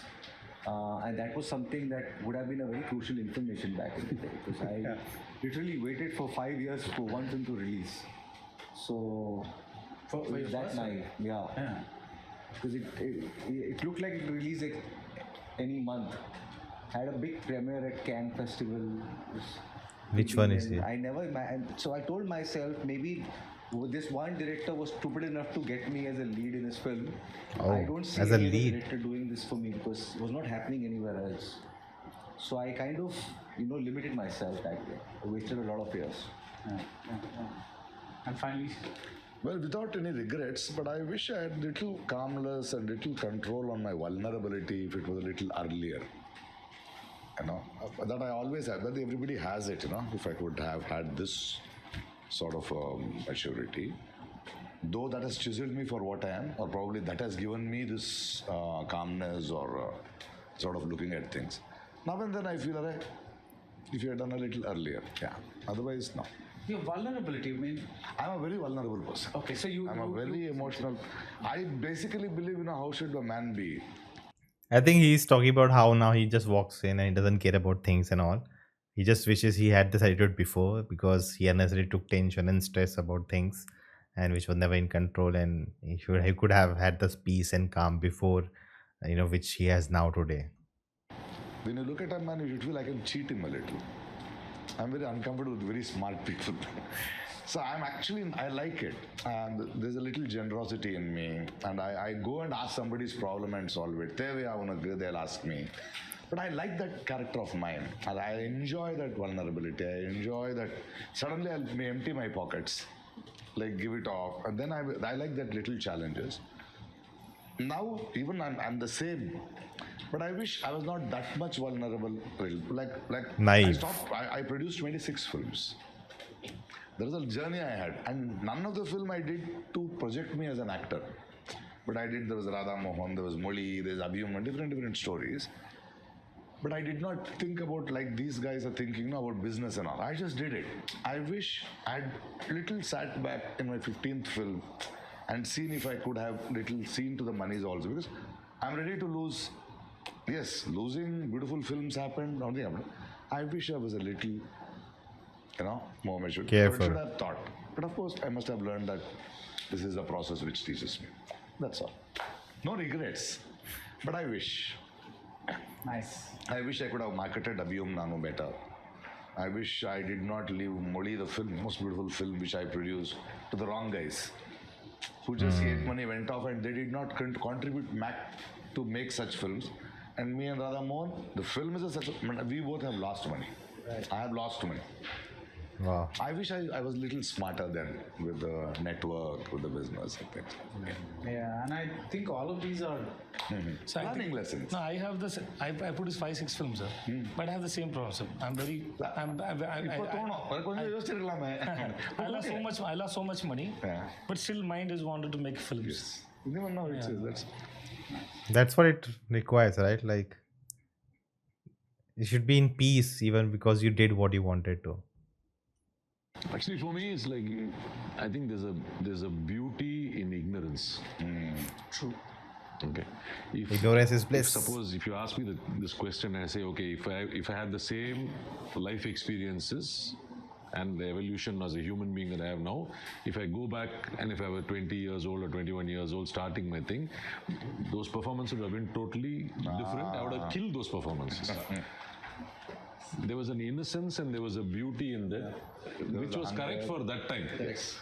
And that was something that would have been a very crucial information back in the day, because I literally waited for 5 years for one film to release. So For your that first night, Yeah. because it looked like it released any month. Had a big premiere at Cannes Festival. Which one is And it? I never. So I told myself maybe this one director was stupid enough to get me as a lead in his film. Oh, I don't see as a any other lead. director doing this for me because it was not happening anywhere else. So I kind of, limited myself that way. I wasted a lot of years. Yeah. And finally, Well, without any regrets, but I wish I had little calmness and little control on my vulnerability if it was a little earlier. That I always have, that everybody has it, if I could have had this sort of maturity. Though that has chiseled me for what I am, or probably that has given me this calmness or sort of looking at things. Now and then I feel, if you had done a little earlier, Otherwise, no. your vulnerability, I mean, I'm a very vulnerable person. okay, so I'm a very emotional. I basically believe, how should a man be? I think he's talking about how now he just walks in and he doesn't care about things and all. He just wishes he had this attitude before because he unnecessarily took tension and stress about things and which was never in control, and he could have had this peace and calm before, which he has now today. When you look at a man, you should feel I can cheat him a little. I'm very uncomfortable with very smart people. So I like it. And there's a little generosity in me. And I go and ask somebody's problem and solve it. They'll ask me. But I like that character of mine. And I enjoy that vulnerability. I enjoy that. Suddenly I'll empty my pockets. Like give it off. And then I like that little challenges. Now, even I'm the same. But I wish I was not that much vulnerable. Like Naive. I produced 26 films. There was a journey I had, and none of the film I did to project me as an actor. But there was Radha Mohan, there was Moli, there's Abhiyam, different stories. But I did not think about like these guys are thinking about business and all. I just did it. I wish I had little sat back in my 15th film and seen if I could have little seen to the monies also, because I'm ready to lose. Yes, losing beautiful films happened. Nothing happened. I wish I was a little, more mature. Careful. I should have thought. But of course, I must have learned that this is a process which teaches me. That's all. No regrets. But I wish. nice. I wish I could have marketed Abhiyam Nano better. I wish I did not leave Moli, the film, most beautiful film which I produced, to the wrong guys who just ate money, went off, and they did not contribute to make such films. And me and Radha Mohan, the film is we both have lost money. Right. I have lost money. Wow. I wish I was a little smarter then with the network, with the business and things. Yeah, and I think all of these are So Learning lessons. No, I have this. I produced 5-6 films, sir. But I have the same problem, sir. I'm very. I lost so much money. Yeah. But still, mind is wanted to make films. Yes. You never know. That's what it requires, right? Like, you should be in peace even because you did what you wanted to. Actually, for me, it's like I think there's a beauty in ignorance. true. Okay. Ignorance is bliss. Suppose if you ask me this question, I say, okay, if I had the same life experiences and the evolution as a human being that I have now, if I go back and if I were 20 years old or 21 years old starting my thing, those performances would have been totally different. I would have killed those performances. There was an innocence and there was a beauty in that, which was correct for that time. Yes.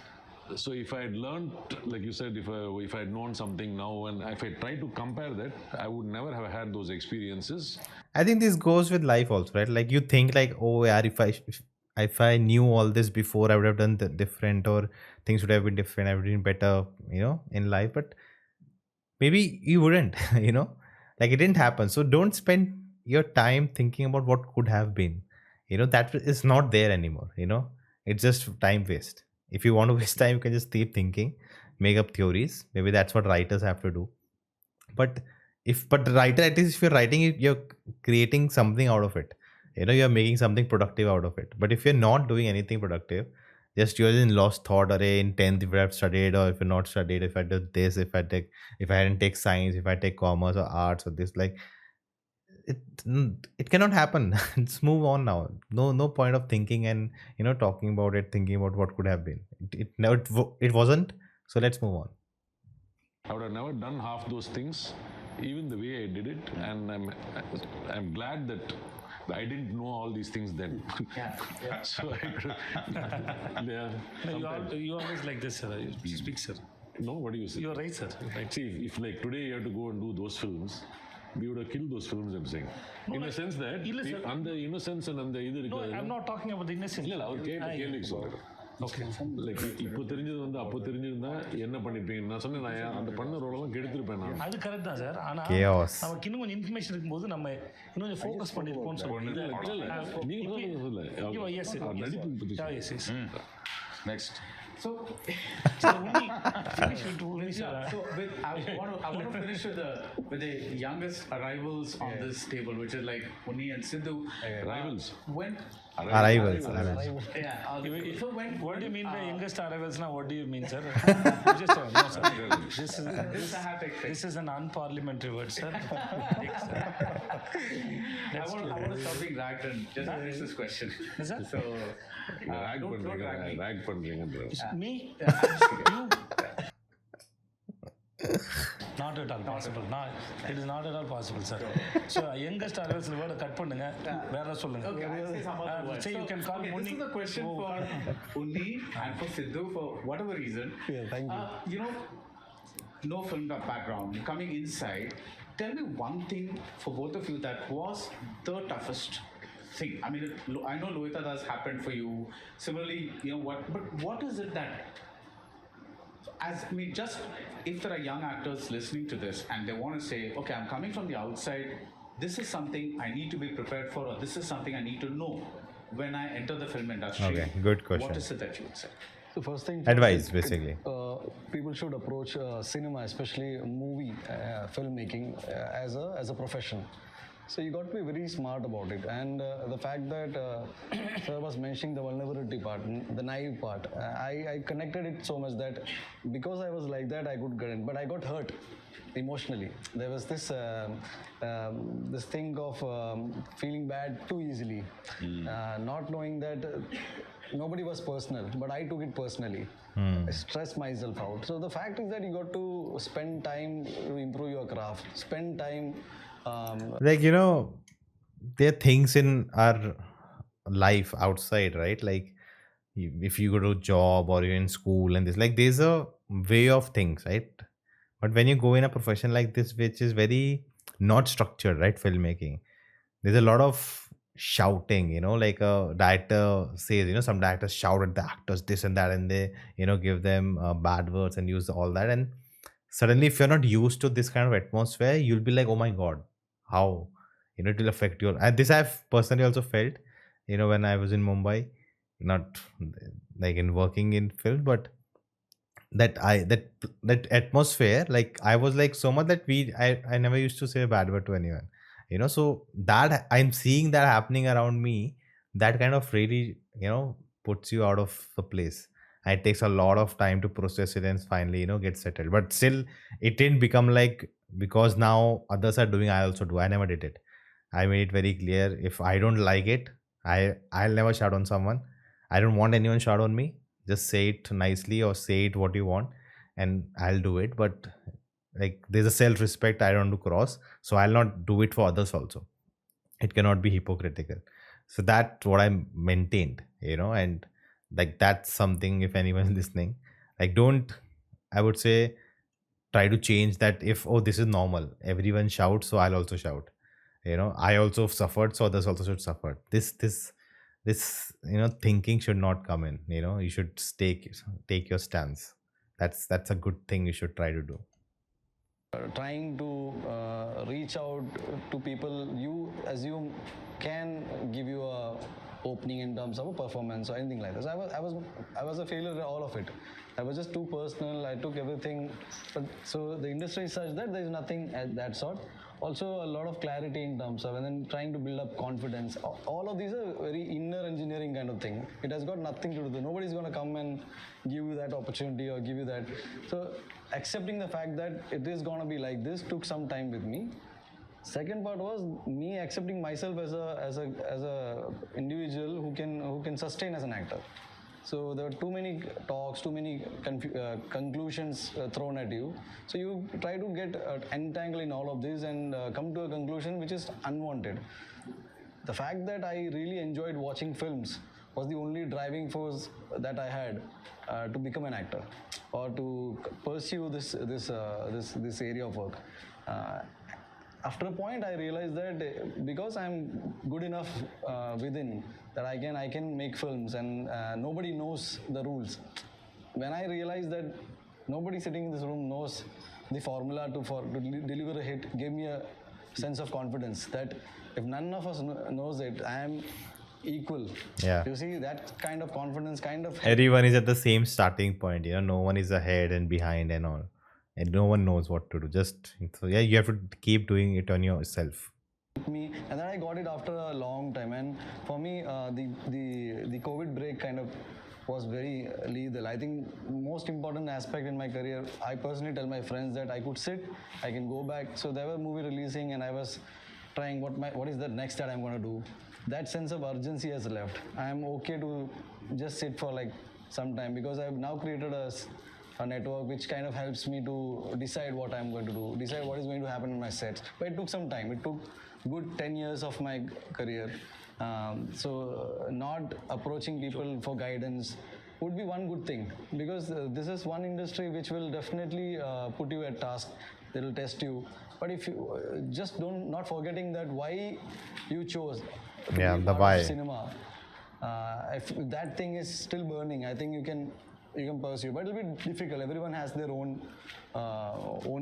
So if I had learned, like you said, if I had known something now, and if I tried to compare that, I would never have had those experiences. I think this goes with life also, right? Like you think like, oh yeah, if I knew all this before, I would have done different, or things would have been different. I would have been better, in life. But maybe you wouldn't, like it didn't happen. So don't spend your time thinking about what could have been. That is not there anymore. It's just time waste. If you want to waste time, you can just keep thinking, make up theories. Maybe that's what writers have to do. But the writer, at least if you're writing it, you're creating something out of it. You're making something productive out of it. But if you're not doing anything productive, Just you're in lost thought. Array in 10th, if I have studied, or if you're not studied, if I did this, if I hadn't take science, if I take commerce or arts or this, like it, it cannot happen. Let's move on now. No point of thinking and talking about it, thinking about what could have been. It wasn't. So let's move on. I would have never done half those things, even the way I did it, and I'm glad that I didn't know all these things then. So I could, yeah. No, you always like this, sir. You speak, sir. No, what do you say? You're right, sir. Right. See, if like today you have to go and do those films, we would have killed those films, I'm saying. No, In a like, sense that, and the innocence and the No, I'm not talking about the innocence. இல்ல அவர் கேள்விக்கு சொல்றேன். Like இப்போ தெரிஞ்சது வந்து அப்போ தெரிஞ்சிருந்தா என்ன பண்ணிருப்பீங்க? நான் சொன்னேன் நான் அந்த பண்ண ரோலெல்லாம் கெடுத்திருப்பேன் நான். அது கரெக்ட் தான் சார். ஆனா Chaos. நமக்கு இன்னும் கொஞ்சம் இன்ஃபர்மேஷன் இருக்கும்போது நம்ம இன்னும் கொஞ்சம் ஃபோக்கஸ் பண்ணிருப்போம்னு சொல்லுவாங்க. நீங்க சொல்ல எஸ் நடிப்பு பத்தி yes yes. Next. So, Finish it, finish it. so I want to finish with the youngest arrivals on this table, which is like Unni and Sidhu. Rivals. When Arrivals. yeah, so when What do you mean by youngest arrivals now? What do you mean, sir? You just no, sir. This is an unparliamentary word, sir. I want to stop being ragged and just finish this question. Is that? So rack don't drag me. பண்றீங்க Me? You? Not at all possible. It is not at all possible, sir. So youngest arrivals word cut பண்ணுங்க. வேற சொல்லுங்க. Okay, I'll say some other words. Say you can call This Munni. is a question for Unni and for Sidhu for whatever reason. Yeah, thank you. You know, no film background, coming inside. Tell me one thing for both of you that was the toughest thing. I mean, I know Lohita has happened for you. Similarly, but what is it that just if there are young actors listening to this and they want to say, okay, I'm coming from the outside, this is something I need to be prepared for, or this is something I need to know when I enter the film industry. Okay, good question. What is it that you would say? The first thing, Advice, basically. People should approach cinema, especially movie filmmaking, as a profession. So you got to be very smart about it. And the fact that sir was mentioning the vulnerability part, the naive part, I connected it so much that because I was like that, I could get in. But I got hurt emotionally. There was this thing of feeling bad too easily, not knowing that nobody was personal, but I took it personally. I stressed myself out. So the fact is that you got to spend time to improve your craft, spend time. Like there are things in our life outside, right? Like if you go to job or you're in school and this, like there's a way of things, right? But when you go in a profession like this, which is very not structured, right? Filmmaking, there's a lot of shouting, like a director says, some directors shout at the actors this and that, and they give them bad words and use all that, and suddenly if you're not used to this kind of atmosphere, you'll be like, oh my god, how it will affect your, and this I've personally also felt when I was in Mumbai, not like in working in film, but that atmosphere, like I was like so much that I never used to say a bad word to anyone, so that I'm seeing that happening around me, that kind of really puts you out of the place, and it takes a lot of time to process it and finally get settled. But still it didn't become like, because now others are doing, I also do. I never did it. I made it very clear, if I don't like it, I'll never shout on someone. I don't want anyone shout on me. Just say it nicely or say it what you want and I'll do it. But like there's a self-respect I don't do cross, so I'll not do it for others also. It cannot be hypocritical. So that's what I maintained, and like that's something, if anyone is listening, like don't, I would say, try to change that. If this is normal, everyone shouts, so I'll also shout. I also suffered, so others also should suffer. This thinking should not come in. You should take your stance. That's a good thing you should try to do. Trying to reach out to people you assume can give you a opening in terms of a performance or anything like this. I was a failure at all of it. I was just too personal. I took everything. But so the industry is such that there is nothing at that sort. Also a lot of clarity in terms of, and then trying to build up confidence. All of these are very inner engineering kind of thing. It has got nothing to do with it. Nobody's going to come and give you that opportunity or give you that. So accepting the fact that it is going to be like this took some time with me. Second part was me accepting myself as a individual who can sustain as an actor. So there were too many talks, too many conclusions thrown at you. So you try to get entangled in all of this and come to a conclusion which is unwanted. The fact that I really enjoyed watching films was the only driving force that I had to become an actor or to pursue this area of work. After a point, I realized that because I'm good enough within, that I can make films and nobody knows the rules. When I realized that nobody sitting in this room knows the formula to deliver a hit, gave me a sense of confidence that if none of us knows it, I am equal. Yeah. You see, that kind of confidence kind of Everyone is at the same starting point, no one is ahead and behind and all. And no one knows what to do. So yeah, you have to keep doing it on yourself. me, and then I got it after a long time. And for me, the COVID break kind of was very lethal. I think most important aspect in my career, I personally tell my friends that I could sit, I can go back. So there were movie releasing, and I was trying what is the next that I'm going to do. That sense of urgency has left. I am okay to just sit for like some time because I've now created a network which kind of helps me to decide what I'm going to do, decide what is going to happen in my sets. But it took some time. It took good 10 years of my career. So not approaching people for guidance would be one good thing, because this is one industry which will definitely put you at task. They will test you. But if you just not forgetting that why you chose to be a the part why. of cinema. If that thing is still burning, I think you can pursue, but it'll be difficult. Everyone has their own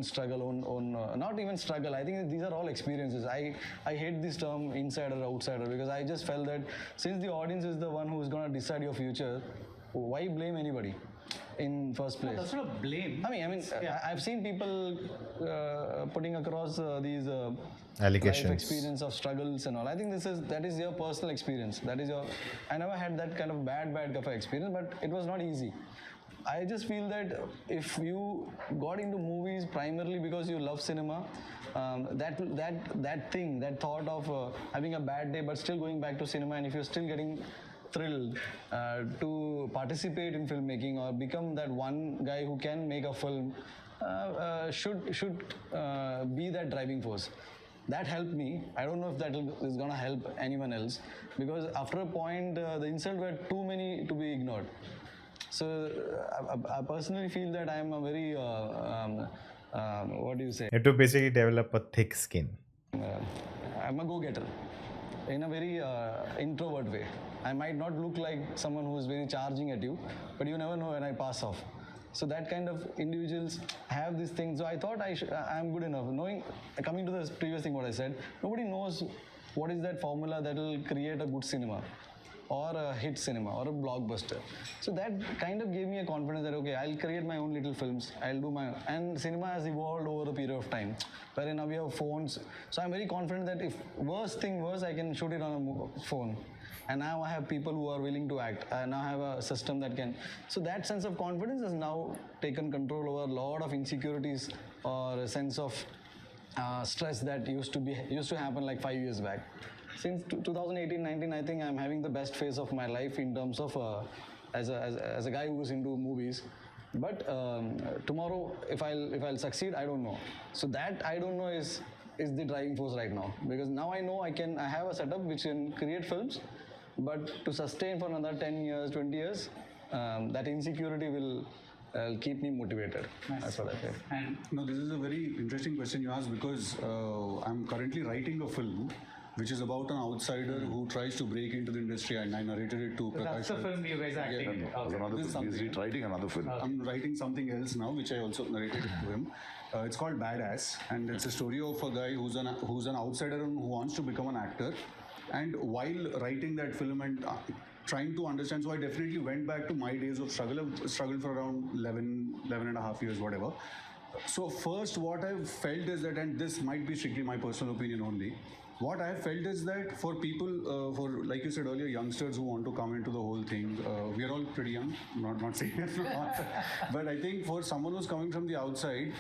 struggle, not even struggle. I think these are all experiences. I hate this term insider outsider, because I just felt that since the audience is the one who's going to decide your future, why blame anybody in first place? That's not a blame. I mean, I've seen people putting across these Allegations. life experience of struggles and all. I think that is your personal experience. I never had that kind of bad cafe experience, but it was not easy. I just feel that if you got into movies primarily because you love cinema, that thought of having a bad day but still going back to cinema, and if you're still getting thrilled to participate in filmmaking or become that one guy who can make a film, should be that driving force. That helped me. I don't know if that is going to help anyone else, because after a point, the insults were too many to be ignored. So I personally feel that I am a very, what do you say? You have to basically develop a thick skin. I'm a go-getter in a very introvert way. I might not look like someone who is very charging at you, but you never know when I pass off. So that kind of individuals have this thing. So I thought I'm good enough. Coming to the previous thing what I said, nobody knows what is that formula that will create a good cinema or a hit cinema or a blockbuster. So that kind of gave me a confidence that, okay, I'll create my own little films. And cinema has evolved over a period of time, wherein now we have phones. So I'm very confident that if worst thing worse, I can shoot it on a phone. And now I have people who are willing to act. I now have a system that can. So that sense of confidence has now taken control over a lot of insecurities or a sense of stress that used to happen like 5 years back. Since 2018-19, I think I'm having the best phase of my life in terms of as a guy who's into movies. But tomorrow, if I'll succeed, I don't know. So that I don't know is the driving force right now, because now I know I have a setup which can create films, but to sustain for another 10 years, 20 years, that insecurity will keep me motivated. Nice. That's what I feel. And No, this is a very interesting question you asked, because I'm currently writing a film which is about an outsider who tries to break into the industry, and I narrated it to Prakash. that's the film you guys are acting in. There's another This is film. He's something. writing another film. I'm writing something else now, which I also narrated to him. It's called Badass, and it's a story of a guy who's an outsider and who wants to become an actor. And while writing that film and trying to understand, so I definitely went back to my days of struggle. I've struggled for around 11 and a half years, whatever. So first, what I've felt is that, and this might be strictly my personal opinion only, what I've felt is that for people, for like you said earlier, youngsters who want to come into the whole thing, we are all pretty young, not saying it, but I think for someone who's coming from the outside,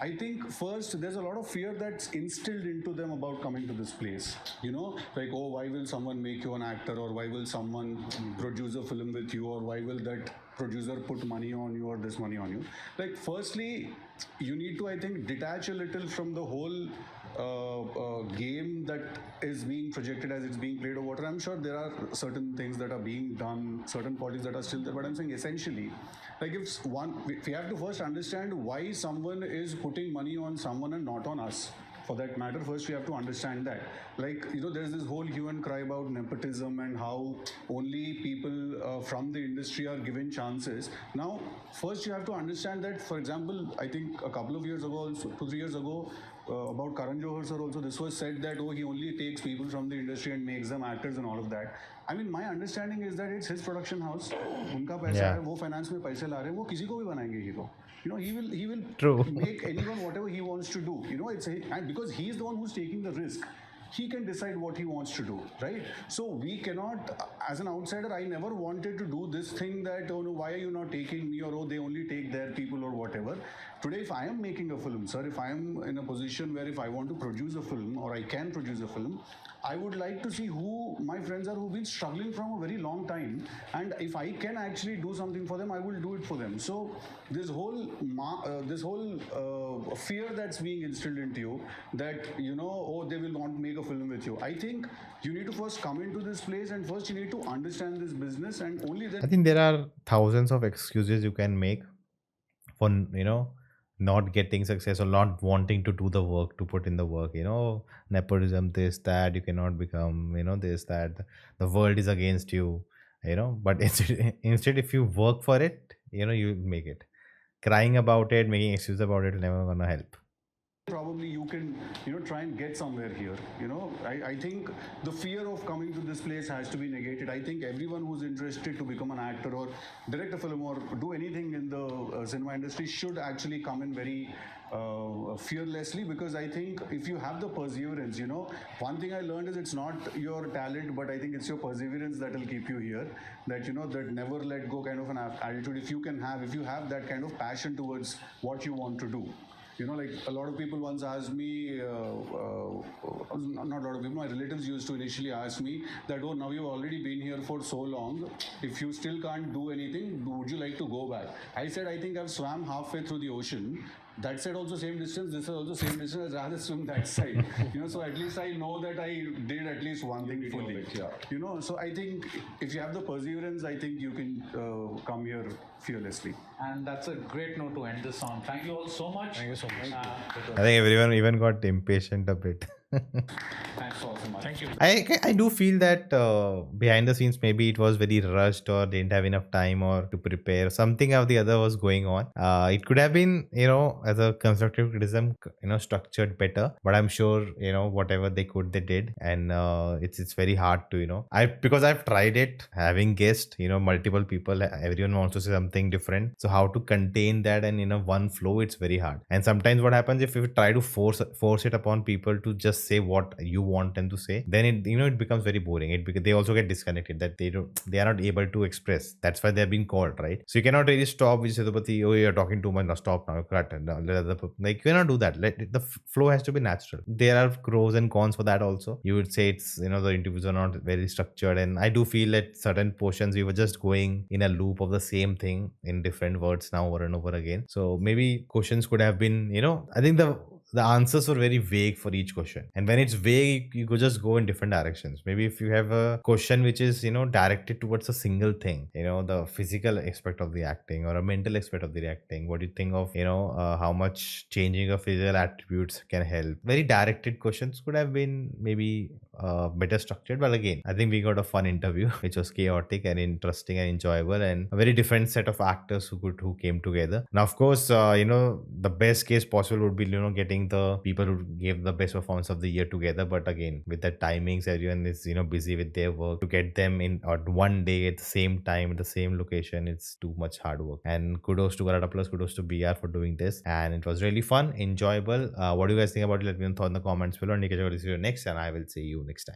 I think first there's a lot of fear that's instilled into them about coming to this place. You know, like, oh, why will someone make you an actor, or why will someone produce a film with you, or why will that producer put money on you or this money on you. Like, firstly, you need to, I think, detach a little from the whole game that is being projected as it's being played or whatever. I'm sure there are certain things that are being done, certain politics that are still there, but I'm saying essentially, like, if we have to first understand why someone is putting money on someone and not on us. For that matter, first we have to understand that. Like, you know, there's this whole hue and cry about nepotism and how only people from the industry are given chances. Now, first you have to understand that, for example, I think a couple of years ago, also 2-3 years ago, about Karan Johar sir also, this was said that, oh, he only takes people from the industry and makes them actors and all of that. I mean, my understanding is that it's his production house, उनका पैसा है, वो finance में पैसे ला रहे हैं, वो किसी को भी बनाएंगे hero. You know, he will True. make anyone whatever he wants to do. You know, and because he's the one who's taking the risk, he can decide what he wants to do, right? So we cannot, as an outsider, I never wanted to do this thing that, oh no, why are you not taking me, or oh, they only take their people or whatever. Today, if I am making a film, sir, if I am in a position where if I want to produce a film or I can produce a film, I would like to see who my friends are who've been struggling from a very long time, and if I can actually do something for them, I will do it for them. So this whole fear that's being instilled into you, that, you know, oh, they will not make a film with you. I think you need to first come into this place, and first you need to understand this business, and only then. I think there are thousands of excuses you can make for, you know, not getting success or not wanting to do the work, to put in the work. You know, nepotism, this, that, you cannot become, you know, this, that, the world is against you, you know. But instead, if you work for it, you know, you will make it. Crying about it, making excuses about it, never gonna help. Probably you can, you know, try and get somewhere here. You know, I think the fear of coming to this place has to be negated. I think everyone who's interested to become an actor or direct a film or do anything in the cinema industry should actually come in very fearlessly, because I think if you have the perseverance, you know, one thing I learned is it's not your talent, but I think it's your perseverance that will keep you here. That, you know, that never let go kind of an attitude. If you have that kind of passion towards what you want to do. You know, like a lot of people once asked me, not a lot of people, my relatives used to initially ask me that, oh, now you've already been here for so long, if you still can't do anything, would you like to go back? I said, I think I've swam halfway through the ocean. That side also same distance, this side also same distance, I'd rather swim that side. You know, so at least I know that I did at least one thing fully. Yeah. You know, so I think if you have the perseverance, I think you can come here fearlessly. And that's a great note to end this on. Thank you all so much. Thank you so much. I think everyone even got impatient a bit. Thanks all so much. Thank you. I do feel that behind the scenes maybe it was very rushed or didn't have enough time or to prepare. Something or the other was going on. It could have been, you know, as a constructive criticism, you know, structured better. But I'm sure, you know, whatever they could, they did. And it's very hard to, you know, because I've tried it, having guests, you know, multiple people, everyone wants to say something different. So how to contain that and, you know, one flow, it's very hard. And sometimes what happens if you try to force it upon people to just say what you want them to say, then it, you know, it becomes very boring. They also get disconnected, that they are not able to express. That's why they're being called, right? So you cannot really stop with Sethupathi, oh, you're talking too much, now stop now, cut. Like, you cannot do that. The flow has to be natural. There are pros and cons for that also. You would say it's, you know, the interviews are not very structured, and I do feel that certain portions we were just going in a loop of the same thing in different words now over and over again. So maybe questions could have been, you know, I think the answers were very vague for each question, and when it's vague, you could just go in different directions. Maybe if you have a question which is, you know, directed towards a single thing, you know, the physical aspect of the acting or a mental aspect of the acting, what do you think of, you know, how much changing of physical attributes can help, very directed questions could have been maybe better structured. But again, I think we got a fun interview, which was chaotic and interesting and enjoyable, and a very different set of actors who came together. Now, of course, the best case possible would be getting the people who gave the best performance of the year together. But again, with the timings, everyone is busy with their work. To get them in at one day at the same time at the same location, it's too much hard work. And kudos to Galatta Plus, kudos to BR for doing this, and it was really fun, enjoyable. What do you guys think about it? Let me know in the comments below, and you can see you next, and I will see you next time.